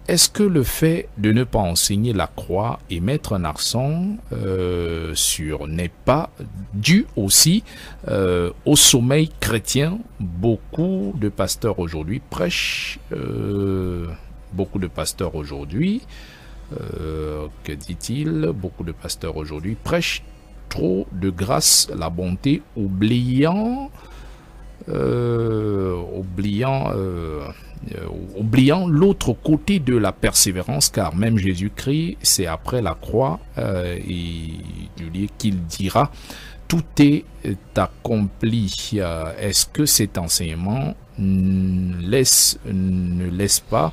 est-ce que le fait de ne pas enseigner la croix et mettre un accent sur n'est pas dû aussi au sommeil chrétien? Beaucoup de pasteurs aujourd'hui prêchent, beaucoup de pasteurs aujourd'hui, que dit-il? Beaucoup de pasteurs aujourd'hui prêchent trop de grâce, la bonté, oubliant l'autre côté de la persévérance, car même Jésus-Christ, c'est après la croix qu'il dira tout est accompli. Est-ce que cet enseignement ne laisse pas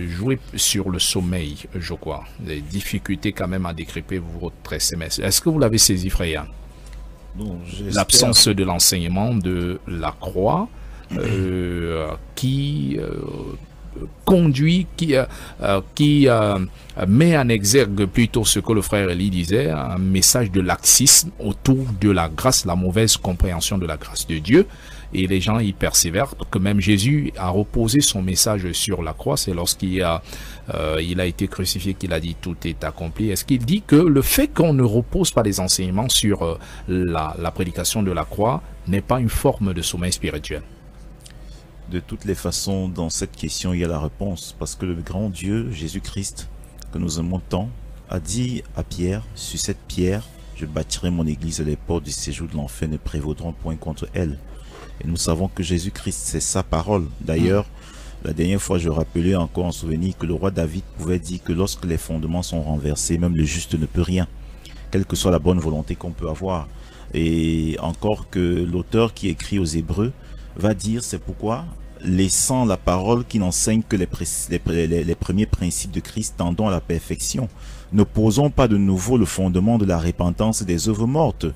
jouer sur le sommeil, je crois. Des difficultés quand même à décrypter votre SMS. Est-ce que vous l'avez saisi, Freya? L'absence de l'enseignement de la croix qui conduit, qui met en exergue plutôt ce que le frère Eli disait, un message de laxisme autour de la grâce, la mauvaise compréhension de la grâce de Dieu. Et les gens y persévèrent, que même Jésus a reposé son message sur la croix. C'est lorsqu'il a été crucifié qu'il a dit tout est accompli. Est-ce qu'il dit que le fait qu'on ne repose pas les enseignements sur la prédication de la croix n'est pas une forme de sommeil spirituel? De toutes les façons, dans cette question, il y a la réponse. Parce que le grand Dieu, Jésus-Christ, que nous aimons tant, a dit à Pierre, sur cette pierre, je bâtirai mon église et les portes du séjour de l'enfer ne prévaudront point contre elle. Et nous savons que Jésus-Christ, c'est sa parole. D'ailleurs, la dernière fois, je rappelais encore en souvenir que le roi David pouvait dire que lorsque les fondements sont renversés, même le juste ne peut rien, quelle que soit la bonne volonté qu'on peut avoir. Et encore que l'auteur qui écrit aux Hébreux va dire, c'est pourquoi, laissant la parole qui n'enseigne que les premiers principes de Christ tendant à la perfection, ne posons pas de nouveau le fondement de la repentance des œuvres mortes,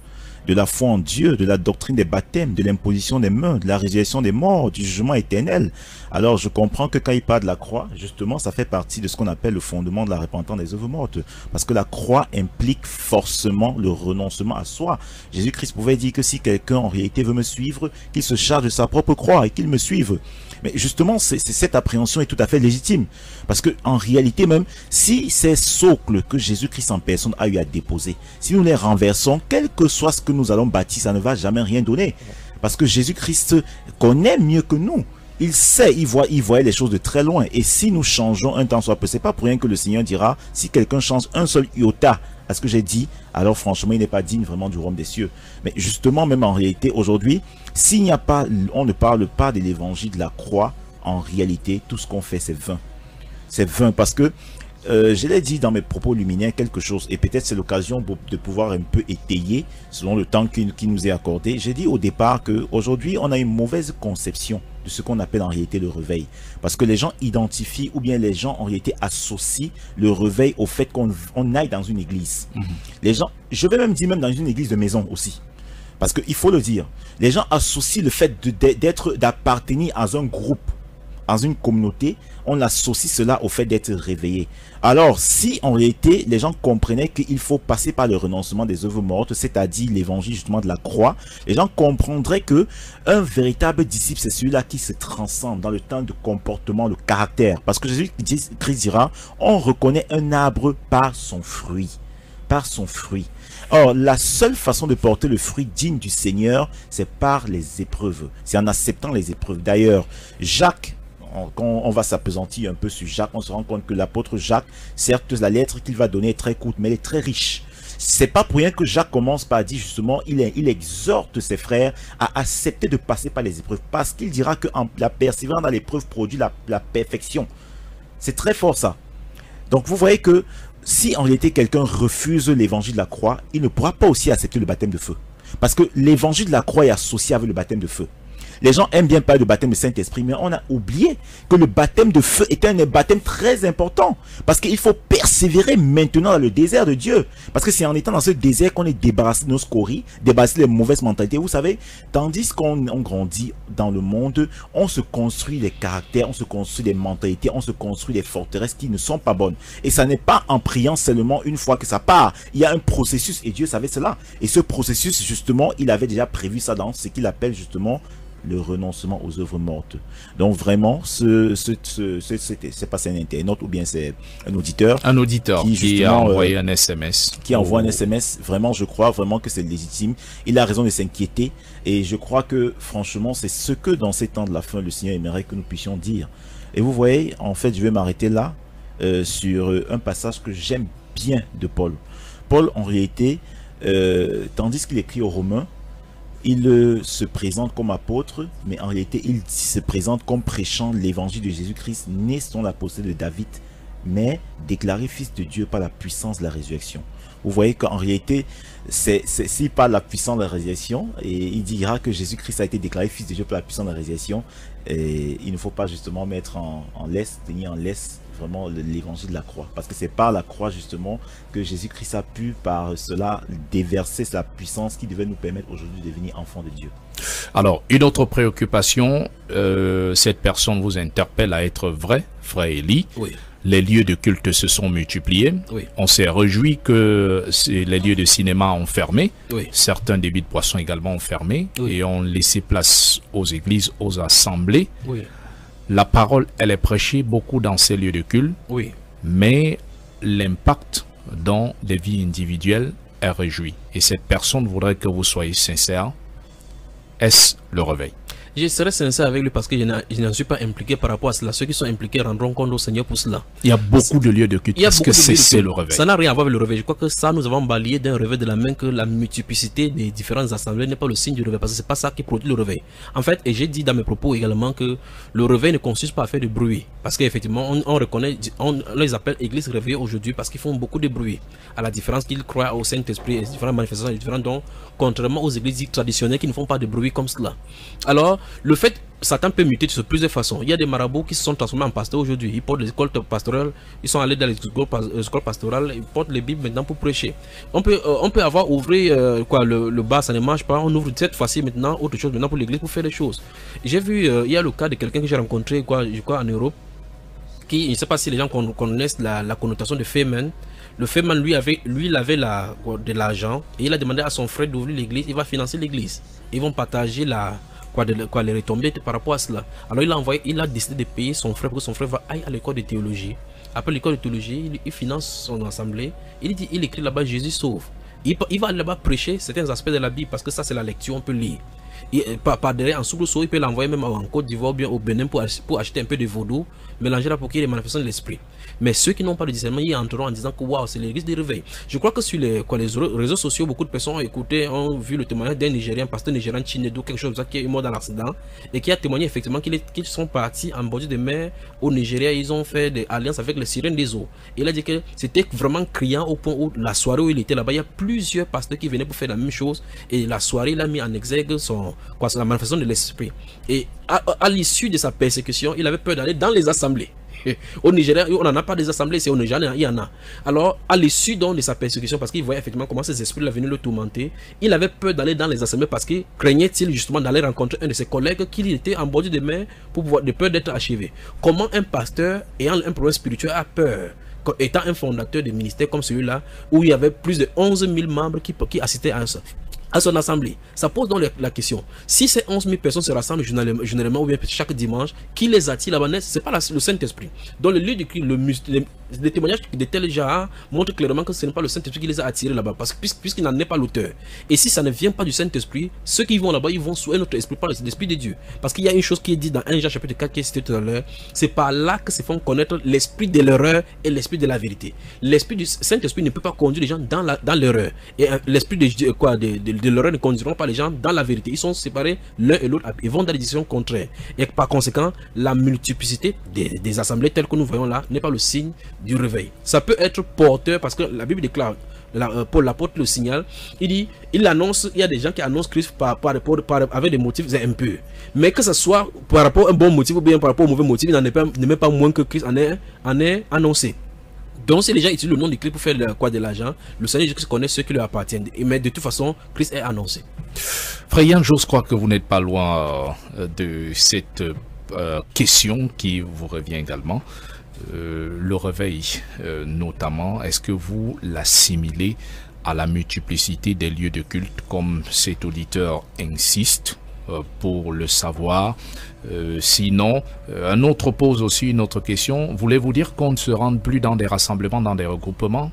de la foi en Dieu, de la doctrine des baptêmes, de l'imposition des mains, de la résurrection des morts, du jugement éternel. Alors je comprends que quand il parle de la croix, justement, ça fait partie de ce qu'on appelle le fondement de la repentance des œuvres mortes. Parce que la croix implique forcément le renoncement à soi. Jésus-Christ pouvait dire que si quelqu'un en réalité veut me suivre, qu'il se charge de sa propre croix et qu'il me suive. Mais justement, cette appréhension est tout à fait légitime. Parce que en réalité même, si ces socles que Jésus-Christ en personne a eu à déposer, si nous les renversons, quel que soit ce que nous allons bâtir, ça ne va jamais rien donner. Parce que Jésus-Christ connaît mieux que nous. Il sait, il voit les choses de très loin. Et si nous changeons un temps soit peu, c'est pas pour rien que le Seigneur dira, si quelqu'un change un seul iota à ce que j'ai dit, alors franchement, il n'est pas digne vraiment du royaume des cieux. Mais justement, même en réalité, aujourd'hui, s'il n'y a pas, on ne parle pas de l'évangile de la croix, en réalité, tout ce qu'on fait, c'est vain. C'est vain parce que, je l'ai dit dans mes propos luminaires quelque chose, et peut-être c'est l'occasion de pouvoir un peu étayer, selon le temps qui nous est accordé. J'ai dit au départ qu'aujourd'hui, on a une mauvaise conception de ce qu'on appelle en réalité le réveil. Parce que les gens identifient, ou bien les gens en réalité associent le réveil au fait qu'on aille dans une église. Les gens, je vais même dire même dans une église de maison aussi. Parce qu'il faut le dire, les gens associent le fait d'appartenir à un groupe, dans une communauté, on associe cela au fait d'être réveillé. Alors, si en réalité, les gens comprenaient qu'il faut passer par le renoncement des œuvres mortes, c'est-à-dire l'évangile justement de la croix, les gens comprendraient que un véritable disciple, c'est celui-là qui se transcende dans le temps de comportement, le caractère. Parce que Jésus-Christ dira, on reconnaît un arbre par son fruit. Par son fruit. Or, la seule façon de porter le fruit digne du Seigneur, c'est par les épreuves. C'est en acceptant les épreuves. D'ailleurs, Jacques, quand on va s'appesantir un peu sur Jacques, on se rend compte que l'apôtre Jacques, certes, la lettre qu'il va donner est très courte, mais elle est très riche. C'est pas pour rien que Jacques commence par dire justement, il exhorte ses frères à accepter de passer par les épreuves, parce qu'il dira que la persévérance dans l'épreuve produit la perfection. C'est très fort ça. Donc vous voyez que si en réalité quelqu'un refuse l'évangile de la croix, il ne pourra pas aussi accepter le baptême de feu. Parce que l'évangile de la croix est associé avec le baptême de feu. Les gens aiment bien parler de baptême de Saint-Esprit, mais on a oublié que le baptême de feu est un baptême très important. Parce qu'il faut persévérer maintenant dans le désert de Dieu. Parce que c'est en étant dans ce désert qu'on est débarrassé de nos scories, débarrassé des mauvaises mentalités. Vous savez, tandis qu'on grandit dans le monde, on se construit des caractères, on se construit des mentalités, on se construit des forteresses qui ne sont pas bonnes. Et ça n'est pas en priant seulement une fois que ça part. Il y a un processus et Dieu savait cela. Et ce processus, justement, il avait déjà prévu ça dans ce qu'il appelle justement le renoncement aux œuvres mortes. Donc vraiment, c'est pas un internaute ou bien c'est un auditeur. Un auditeur qui a envoyé un SMS. Qui envoie un SMS. Vraiment, je crois vraiment que c'est légitime. Il a raison de s'inquiéter. Et je crois que franchement, c'est ce que dans ces temps de la fin, le Seigneur aimerait que nous puissions dire. Et vous voyez, en fait, je vais m'arrêter là sur un passage que j'aime bien de Paul. Paul, en réalité, tandis qu'il écrit aux Romains, il se présente comme apôtre, mais en réalité, il se présente comme prêchant l'évangile de Jésus-Christ, né selon la postérité de David, mais déclaré fils de Dieu par la puissance de la résurrection. Vous voyez qu'en réalité, s'il parle de la puissance de la résurrection, et il dira que Jésus-Christ a été déclaré fils de Dieu par la puissance de la résurrection, Et il ne faut pas justement mettre en laisse, tenir en laisse vraiment l'évangile de la croix. Parce que c'est par la croix justement que Jésus-Christ a pu par cela déverser sa puissance qui devait nous permettre aujourd'hui de devenir enfants de Dieu. Alors, une autre préoccupation, cette personne vous interpelle à être vrai, frère Élie. Oui. Les lieux de culte se sont multipliés. Oui. On s'est réjoui que les lieux de cinéma ont fermé. Oui. Certains débits de boissons également ont fermé. Oui. Et ont laissé place aux églises, aux assemblées. Oui. La parole, elle est prêchée beaucoup dans ces lieux de culte. Oui. Mais l'impact dans les vies individuelles est réjoui. Et cette personne voudrait que vous soyez sincère. Est-ce le réveil? Je serai sincère avec lui parce que je n'en suis pas impliqué par rapport à cela. Ceux qui sont impliqués rendront compte au Seigneur pour cela. Il y a beaucoup de lieux de culte. Est-ce que c'est le réveil? Ça n'a rien à voir avec le réveil. Je crois que ça, nous avons balayé d'un réveil de la main que la multiplicité des différentes assemblées n'est pas le signe du réveil. Parce que c'est pas ça qui produit le réveil. En fait, et j'ai dit dans mes propos également que le réveil ne consiste pas à faire de bruit. Parce qu'effectivement, on reconnaît, on les appelle églises réveillées aujourd'hui parce qu'ils font beaucoup de bruit. À la différence qu'ils croient au Saint-Esprit et les différentes manifestations différentes, donc, contrairement aux églises dites traditionnelles qui ne font pas de bruit comme cela. Alors, le fait, Satan peut muter de plusieurs façons. Il y a des marabouts qui se sont transformés en pasteurs aujourd'hui. Ils portent les écoles pastorales, ils sont allés dans les écoles pastorales, ils portent les Bibles maintenant pour prêcher. On peut avoir ouvert le bar, ça ne marche pas. On ouvre cette fois-ci maintenant autre chose maintenant pour l'église pour faire des choses. J'ai vu, il y a le cas de quelqu'un que j'ai rencontré, je crois en Europe, qui, je ne sais pas si les gens connaissent la connotation de Feynman. Le Feynman, lui, il avait de l'argent et il a demandé à son frère d'ouvrir l'église. Il va financer l'église. Ils vont partager les retombées par rapport à cela. Alors il a décidé de payer son frère pour que son frère aille à l'école de théologie. Après l'école de théologie, il finance son assemblée. Il écrit là-bas Jésus sauve. Il va là-bas prêcher certains aspects de la Bible parce que ça c'est la lecture, on peut lire. Par derrière, en soubresaut, il peut l'envoyer même en Côte d'Ivoire ou bien au Bénin pour acheter un peu de vaudou, mélanger là pour qu'il y ait les manifestations de l'esprit. Mais ceux qui n'ont pas de discernement, ils entreront en disant que waouh, c'est l'église des réveils. Je crois que sur les réseaux sociaux, beaucoup de personnes ont écouté, ont vu le témoignage d'un Nigérien, pasteur nigérien Chinedu, quelque chose comme ça, qui est mort dans l'accident et qui a témoigné effectivement qu'ils sont partis en bordure de mer au Nigeria. Ils ont fait des alliances avec les sirènes des eaux. Et il a dit que c'était vraiment criant au point où la soirée où il était là-bas, il y a plusieurs pasteurs qui venaient pour faire la même chose. Et la soirée, il a mis en exergue la manifestation de l'esprit. Et à l'issue de sa persécution, il avait peur d'aller dans les assemblées. Au Nigeria, on n'en a pas des assemblées, c'est au Nigeria, il y en a. Alors, à l'issue de sa persécution, parce qu'il voyait effectivement comment ces esprits venaient le tourmenter, il avait peur d'aller dans les assemblées parce qu'il craignait-il justement d'aller rencontrer un de ses collègues qui était en bordure de mer de peur d'être achevé. Comment un pasteur ayant un problème spirituel a peur, étant un fondateur de ministère comme celui-là, où il y avait plus de 11 000 membres qui assistaient à son assemblée. Ça pose donc la question. Si ces 11 000 personnes se rassemblent généralement ou bien chaque dimanche, qui les attire là-bas? Ce n'est pas le Saint-Esprit. Dans le lieu de les témoignages de tel genre montrent clairement que ce n'est pas le Saint-Esprit qui les a attirés là-bas, parce que puisqu'il n'en est pas l'auteur. Et si ça ne vient pas du Saint-Esprit, ceux qui vont là-bas, ils vont sous un autre esprit, pas l'esprit de Dieu. Parce qu'il y a une chose qui est dit dans 1 Jean chapitre 4 qui est cité tout à l'heure, c'est par là que se font connaître l'esprit de l'erreur et l'esprit de la vérité. L'esprit du Saint-Esprit ne peut pas conduire les gens dans l'erreur. Et l'esprit de l'erreur ne conduiront pas les gens dans la vérité. Ils sont séparés l'un et l'autre. Ils vont dans des directions contraires. Et par conséquent, la multiplicité des assemblées telles que nous voyons là n'est pas le signe du réveil. Ça peut être porteur parce que la Bible déclare, Paul l'apôtre le signal, il annonce, il y a des gens qui annoncent Christ avec des motifs impurs. Mais que ce soit par rapport à un bon motif ou bien par rapport au mauvais motif, il n'en est même pas moins que Christ en est annoncé. Donc si les gens utilisent le nom de Christ pour faire de l'argent, le Seigneur Jésus connaît ceux qui lui appartiennent. Mais de toute façon, Christ est annoncé. Frère Yann, j'ose croire que vous n'êtes pas loin de cette question qui vous revient également. Le réveil notamment, est-ce que vous l'assimilez à la multiplicité des lieux de culte comme cet auditeur insiste pour le savoir? Sinon, un autre pose aussi une autre question. Voulez-vous dire qu'on ne se rende plus dans des rassemblements, dans des regroupements?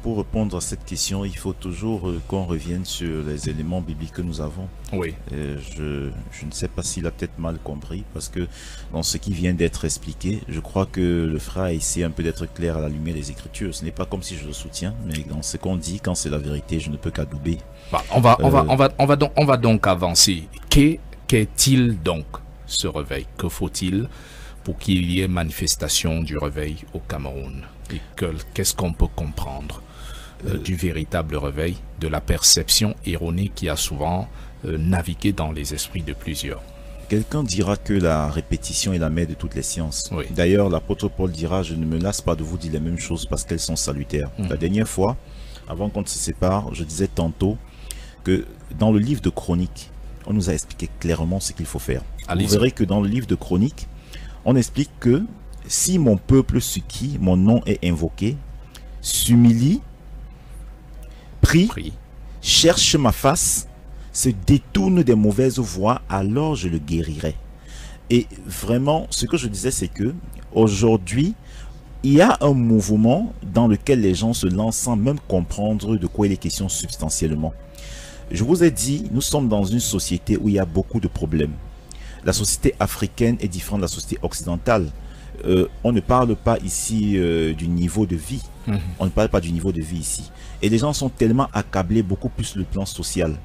Pour répondre à cette question, il faut toujours qu'on revienne sur les éléments bibliques que nous avons. Oui. Je ne sais pas s'il a peut-être mal compris, parce que dans ce qui vient d'être expliqué, je crois que le frère a essayé un peu d'être clair à la lumière des Écritures. Ce n'est pas comme si je le soutiens, mais dans ce qu'on dit, quand c'est la vérité, je ne peux qu'adouber. Bah, on va donc avancer. Qu'est-il donc ce réveil? Que faut-il pour qu'il y ait manifestation du réveil au Cameroun? Et qu'est-ce qu'on peut comprendre du véritable réveil, de la perception erronée qui a souvent naviguer dans les esprits de plusieurs. Quelqu'un dira que la répétition est la mère de toutes les sciences. Oui. D'ailleurs, l'apôtre Paul dira, je ne me lasse pas de vous dire les mêmes choses parce qu'elles sont salutaires. La dernière fois, avant qu'on se sépare, je disais tantôt que dans le livre de Chroniques, on nous a expliqué clairement ce qu'il faut faire. Allez-y. Vous verrez que dans le livre de Chroniques, on explique que si mon peuple sur qui mon nom est invoqué s'humilie, prie, cherche ma face, se détourne des mauvaises voies, alors je le guérirai. Et vraiment, ce que je disais, c'est que aujourd'hui, il y a un mouvement dans lequel les gens se lancent sans même comprendre de quoi il est question substantiellement. Je vous ai dit, nous sommes dans une société où il y a beaucoup de problèmes. La société africaine est différente de la société occidentale. On ne parle pas ici du niveau de vie. On ne parle pas du niveau de vie ici. Et les gens sont tellement accablés, beaucoup plus sur le plan social.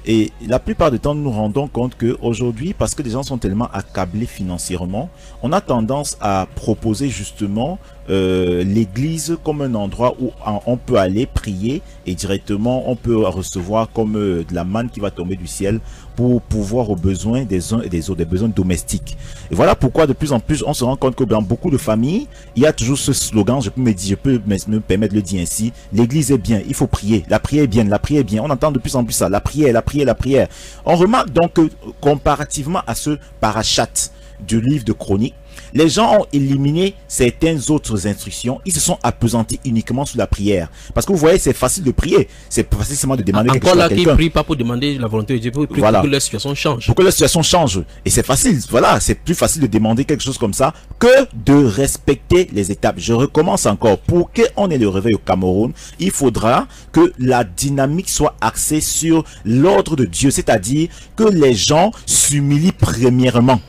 Et la plupart du temps, nous nous rendons compte qu'aujourd'hui, parce que les gens sont tellement accablés financièrement, on a tendance à proposer justement l'église comme un endroit où on peut aller prier et directement on peut recevoir comme de la manne qui va tomber du ciel pour pouvoir aux besoins des uns et des autres, des besoins domestiques. Et voilà pourquoi de plus en plus on se rend compte que dans beaucoup de familles, il y a toujours ce slogan, je peux me permettre de le dire ainsi, l'église est bien, il faut prier, la prière est bien, la prière est bien. On entend de plus en plus ça, la prière, la prière, la prière. On remarque donc que comparativement à ce parachat du livre de Chroniques, les gens ont éliminé certaines autres instructions. Ils se sont appesantis uniquement sur la prière. Parce que vous voyez, c'est facile de prier. C'est facile seulement de demander quelque chose à quelqu'un. Encore là, qui ne prient pas pour demander la volonté de Dieu, pour prier pour que leur situation change. Pour que leur situation change. Et c'est facile. Voilà, c'est plus facile de demander quelque chose comme ça que de respecter les étapes. Je recommence encore. Pour qu'on ait le réveil au Cameroun, il faudra que la dynamique soit axée sur l'ordre de Dieu. C'est-à-dire que les gens s'humilient premièrement.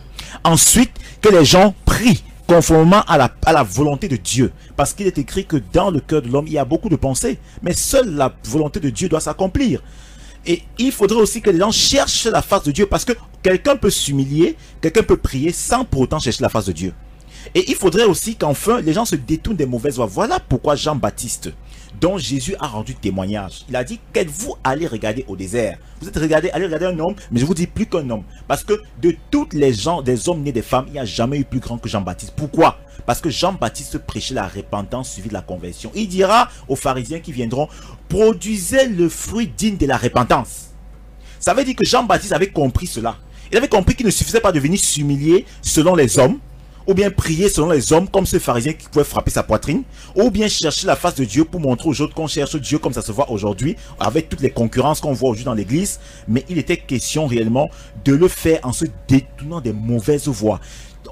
Ensuite, que les gens prient conformément à la volonté de Dieu. Parce qu'il est écrit que dans le cœur de l'homme, il y a beaucoup de pensées. Mais seule la volonté de Dieu doit s'accomplir. Et il faudrait aussi que les gens cherchent la face de Dieu. Parce que quelqu'un peut s'humilier, quelqu'un peut prier sans pour autant chercher la face de Dieu. Et il faudrait aussi qu'enfin, les gens se détournent des mauvaises voies. Voilà pourquoi Jean-Baptiste, dont Jésus a rendu témoignage, il a dit, qu'êtes-vous allé regarder au désert? Vous êtes allé regarder un homme, mais je vous dis plus qu'un homme. Parce que de toutes les gens, des hommes nés des femmes, il n'y a jamais eu plus grand que Jean-Baptiste. Pourquoi? Parce que Jean-Baptiste prêchait la repentance suivie de la conversion. Il dira aux pharisiens qui viendront, produisez le fruit digne de la repentance. Ça veut dire que Jean-Baptiste avait compris cela. Il avait compris qu'il ne suffisait pas de venir s'humilier selon les hommes, ou bien prier selon les hommes comme ce pharisien qui pouvait frapper sa poitrine, ou bien chercher la face de Dieu pour montrer aux autres qu'on cherche Dieu comme ça se voit aujourd'hui, avec toutes les concurrences qu'on voit aujourd'hui dans l'église. Mais il était question réellement de le faire en se détournant des mauvaises voies.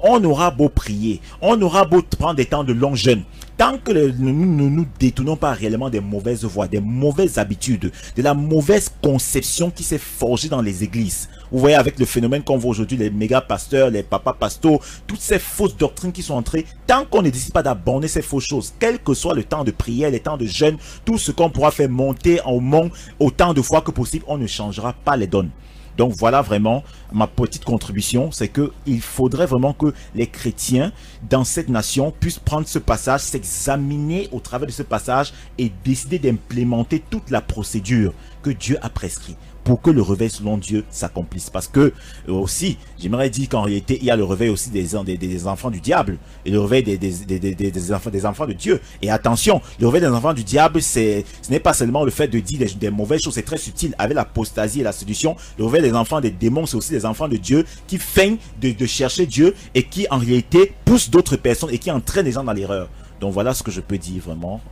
On aura beau prier, on aura beau prendre des temps de long jeûne, tant que nous ne nous détournons pas réellement des mauvaises voies, des mauvaises habitudes, de la mauvaise conception qui s'est forgée dans les églises. Vous voyez avec le phénomène qu'on voit aujourd'hui, les méga pasteurs, les papas pasteurs, toutes ces fausses doctrines qui sont entrées, tant qu'on ne décide pas d'abandonner ces fausses choses, quel que soit le temps de prière, les temps de jeûne, tout ce qu'on pourra faire monter au monde autant de fois que possible, on ne changera pas les donnes. Donc voilà vraiment ma petite contribution, c'est que il faudrait vraiment que les chrétiens dans cette nation puissent prendre ce passage, s'examiner au travers de ce passage et décider d'implémenter toute la procédure que Dieu a prescrite pour que le réveil selon Dieu s'accomplisse. Parce que aussi, j'aimerais dire qu'en réalité, il y a le réveil aussi des enfants du diable et le réveil des enfants de Dieu. Et attention, le réveil des enfants du diable, ce n'est pas seulement le fait de dire des mauvaises choses, c'est très subtil avec l'apostasie et la séduction. Le réveil des enfants des démons, c'est aussi des enfants de Dieu qui feignent de chercher Dieu et qui en réalité poussent d'autres personnes et qui entraînent les gens dans l'erreur. Donc voilà ce que je peux dire vraiment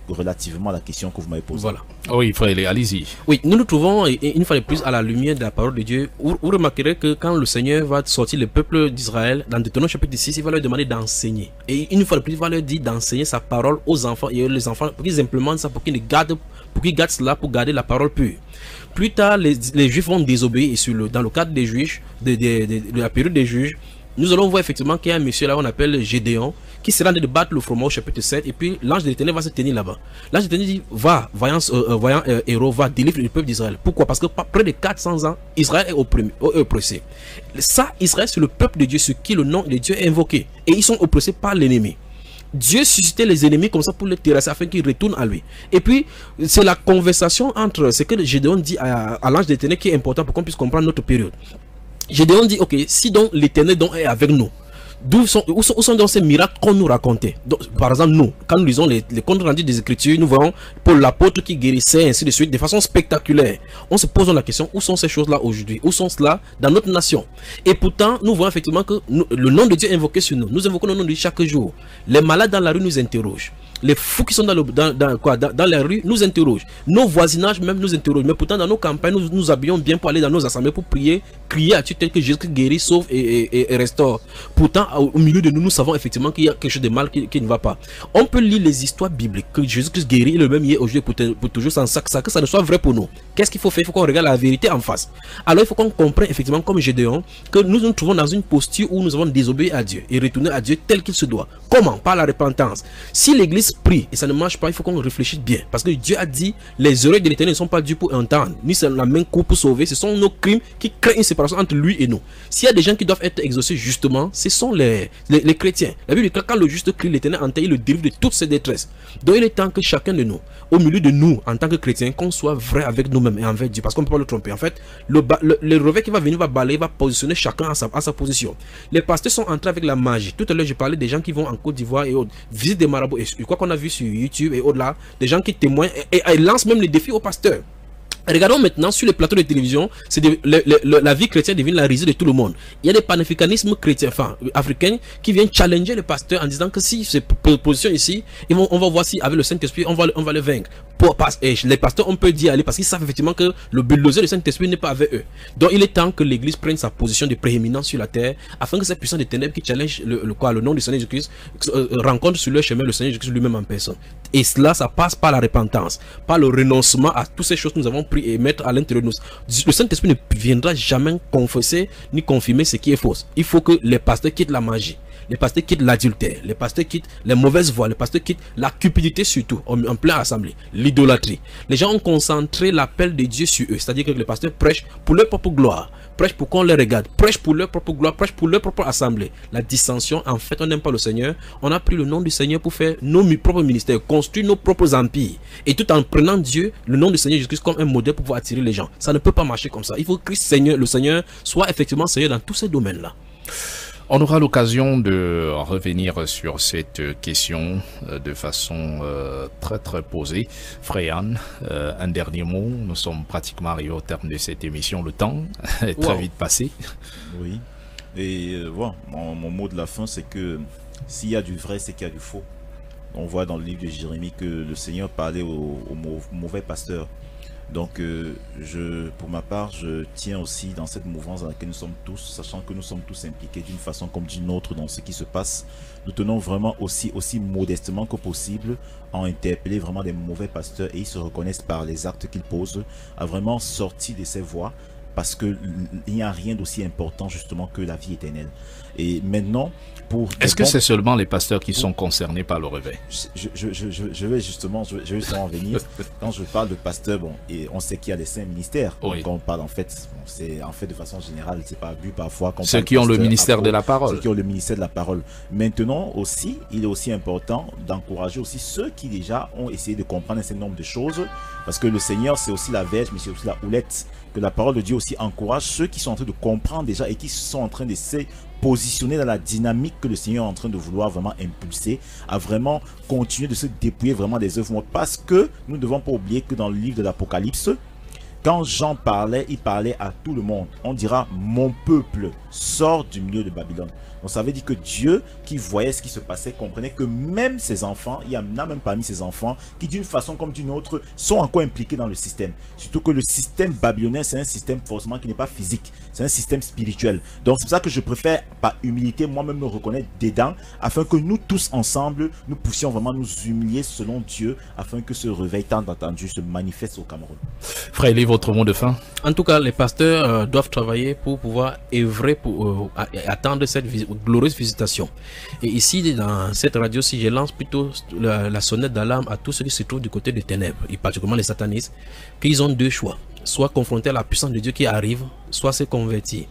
relativement à la question que vous m'avez posée. Voilà. Oui, frère, allez-y. Oui, nous nous trouvons une fois de plus à la lumière de la parole de Dieu. Vous remarquerez que quand le Seigneur va sortir le peuple d'Israël, dans Deutéronome chapitre 6, il va leur demander d'enseigner. Et une fois de plus, il va leur dire d'enseigner sa parole aux enfants et les enfants pour qu'ils implémentent ça, pour qu'ils gardent cela, pour garder la parole pure. Plus tard, les Juifs vont désobéir et dans le cadre des juges, de la période des juges, nous allons voir effectivement qu'il y a un monsieur là, on appelle Gédéon, qui sera en train de battre le froment au chapitre 7, et puis l'ange de l'Éternel va se tenir là-bas. L'ange de l'Éternel dit, va, voyant héros, va, délivre le peuple d'Israël. Pourquoi? Parce que près de 400 ans, Israël est oppressé. Ça, Israël, c'est le peuple de Dieu, sur qui le nom de Dieu est invoqué. Et ils sont oppressés par l'ennemi. Dieu suscitait les ennemis comme ça pour les terrasser afin qu'ils retournent à lui. Et puis, c'est la conversation entre ce que Gédéon dit à l'ange de l'Éternel qui est important pour qu'on puisse comprendre notre période. Gédéon dit, ok, si donc l'Éternel est avec nous, où sont donc ces miracles qu'on nous racontait? Donc, par exemple, nous, quand nous lisons les comptes rendus des Écritures, nous voyons Paul l'apôtre qui guérissait, ainsi de suite, de façon spectaculaire. On se pose la question, où sont ces choses-là aujourd'hui? Où sont cela dans notre nation? Et pourtant, nous voyons effectivement que le nom de Dieu est invoqué sur nous. Nous invoquons le nom de Dieu chaque jour. Les malades dans la rue nous interrogent. Les fous qui sont dans la rue nous interrogent. Nos voisinages même nous interrogent. Mais pourtant, dans nos campagnes, nous nous habillons bien pour aller dans nos assemblées, pour prier, crier à Dieu tel que Jésus guérit, sauve et restaure. Pourtant, au milieu de nous, nous savons effectivement qu'il y a quelque chose de mal qui ne va pas. On peut lire les histoires bibliques que Jésus-Christ guérit le même hier aujourd'hui pour toujours, sans ça, que ça ne soit vrai pour nous. Qu'est-ce qu'il faut faire? Il faut qu'on regarde la vérité en face. Alors il faut qu'on comprenne effectivement, comme Gédéon, que nous nous trouvons dans une posture où nous avons désobéi à Dieu et retourné à Dieu tel qu'il se doit. Comment? Par la repentance. Si l'église prie et ça ne marche pas, il faut qu'on réfléchisse bien. Parce que Dieu a dit, les oreilles de l'Éternel ne sont pas dues pour entendre, ni c'est la main courte pour sauver. Ce sont nos crimes qui créent une séparation entre lui et nous. S'il y a des gens qui doivent être exaucés justement, ce sont les chrétiens. La Bible dit, quand le juste crie, l'Éternel entend, il le délivre de toutes ses détresses. Donc il est temps que chacun de nous, au milieu de nous, en tant que chrétiens, qu'on soit vrai avec nous-mêmes et envers Dieu. Parce qu'on ne peut pas le tromper. En fait, le réveil qui va venir va balayer, va positionner chacun à sa position. Les pasteurs sont entrés avec la magie. Tout à l'heure, je parlais des gens qui vont en Côte d'Ivoire et autres, visitent des marabouts. Et quoi qu'on a vu sur YouTube et au-delà, des gens qui témoignent et lancent même les défis aux pasteurs. Regardons maintenant sur les plateaux de télévision, la vie chrétienne devient la risée de tout le monde. Il y a des panafricanismes chrétiens, enfin africains, qui viennent challenger les pasteurs en disant que si c'est position ici, on va voir si avec le Saint-Esprit on va le vaincre. Et les pasteurs, on peut dire aller parce qu'ils savent effectivement que le bulldozer du Saint-Esprit n'est pas avec eux. Donc il est temps que l'Église prenne sa position de prééminence sur la terre, afin que ces puissants des ténèbres qui challengent le nom du Seigneur Jésus-Christ rencontrent sur leur chemin le Seigneur Jésus-Christ lui-même en personne. Et cela, ça passe par la repentance, par le renoncement à toutes ces choses que nous avons pris et mettre à l'intérieur de nous. Le Saint-Esprit ne viendra jamais confesser ni confirmer ce qui est faux. Il faut que les pasteurs quittent la magie, les pasteurs quittent l'adultère, les pasteurs quittent les mauvaises voies, les pasteurs quittent la cupidité surtout, en plein assemblée, l'idolâtrie. Les gens ont concentré l'appel de Dieu sur eux, c'est-à-dire que les pasteurs prêchent pour leur propre gloire, prêchent pour qu'on les regarde, prêchent pour leur propre gloire, prêchent pour leur propre assemblée. La dissension, en fait, on n'aime pas le Seigneur. On a pris le nom du Seigneur pour faire nos propres ministères, construire nos propres empires. Et tout en prenant Dieu, le nom du Seigneur Jésus-Christ comme un modèle pour pouvoir attirer les gens. Ça ne peut pas marcher comme ça. Il faut que le Seigneur soit effectivement Seigneur dans tous ces domaines-là. On aura l'occasion de revenir sur cette question de façon très très posée. Fréan, un dernier mot. Nous sommes pratiquement arrivés au terme de cette émission. Le temps est très vite passé. Oui. Et voilà, mon mot de la fin, c'est que s'il y a du vrai, c'est qu'il y a du faux. On voit dans le livre de Jérémie que le Seigneur parlait aux mauvais pasteurs. Donc, pour ma part, je tiens aussi dans cette mouvance dans laquelle nous sommes tous, sachant que nous sommes tous impliqués d'une façon comme d'une autre dans ce qui se passe. Nous tenons vraiment aussi modestement que possible à interpeller vraiment des mauvais pasteurs et ils se reconnaissent par les actes qu'ils posent, à vraiment sortir de ces voies parce qu'il n'y a rien d'aussi important justement que la vie éternelle. Et maintenant, est-ce que c'est seulement les pasteurs qui sont concernés par le réveil? Je vais justement en venir. Quand je parle de pasteurs, bon, et on sait qu'il y a les 5 ministères. Oui. Quand on parle en fait, c'est en fait de façon générale, c'est pas vu parfois. Ceux qui ont le ministère de la parole. Ceux qui ont le ministère de la parole. Maintenant aussi, il est aussi important d'encourager aussi ceux qui déjà ont essayé de comprendre un certain nombre de choses, parce que le Seigneur c'est aussi la verge, mais c'est aussi la houlette. Que la parole de Dieu aussi encourage ceux qui sont en train de comprendre déjà et qui sont en train de se positionner dans la dynamique que le Seigneur est en train de vouloir vraiment impulser, à vraiment continuer de se dépouiller vraiment des œuvres, parce que nous ne devons pas oublier que dans le livre de l'Apocalypse, quand Jean parlait, il parlait à tout le monde. On dira, mon peuple sort du milieu de Babylone. Donc ça veut dire que Dieu, qui voyait ce qui se passait, comprenait que même ses enfants, il y en a même parmi ses enfants, qui d'une façon comme d'une autre, sont encore impliqués dans le système. Surtout que le système babylonien, c'est un système forcément qui n'est pas physique, c'est un système spirituel. Donc c'est pour ça que je préfère, par humilité, moi-même me reconnaître dedans, afin que nous tous ensemble, nous puissions vraiment nous humilier selon Dieu, afin que ce réveil tant attendu se manifeste au Cameroun. Frère Elie, votre mot de fin? En tout cas, les pasteurs doivent travailler pour pouvoir œuvrer pour attendre cette glorieuse visitation. Et ici, dans cette radio, si je lance plutôt la sonnette d'alarme à tous ceux qui se trouvent du côté des ténèbres, et particulièrement les satanistes, qu'ils ont deux choix. Soit confronter à la puissance de Dieu qui arrive, soit se convertir.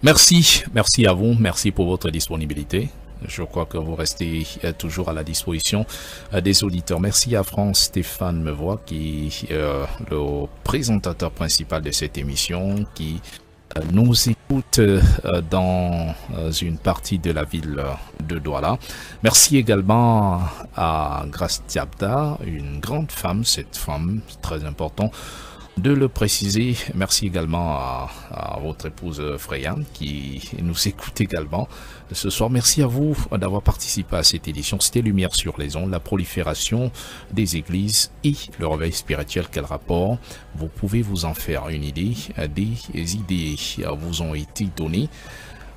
Merci à vous, merci pour votre disponibilité. Je crois que vous restez toujours à la disposition des auditeurs. Merci à Stéphane Mevois, qui est le présentateur principal de cette émission, qui nous écoute dans une partie de la ville de Douala. Merci également à Grace Diabda, une grande femme, cette femme, très important de le préciser. Merci également à votre épouse Freya qui nous écoute également ce soir. Merci à vous d'avoir participé à cette édition. C'était Lumière sur les ondes, la prolifération des églises et le réveil spirituel. Quel rapport? Vous pouvez vous en faire une idée. Des idées vous ont été données.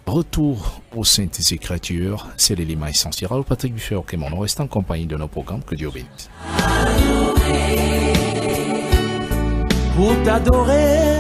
Retour aux Saintes Écritures, c'est l'élément essentiel. Alors Patrick Buffet-Orquemont, on reste en compagnie de nos programmes. Que Dieu bénisse. Pour t'adorer,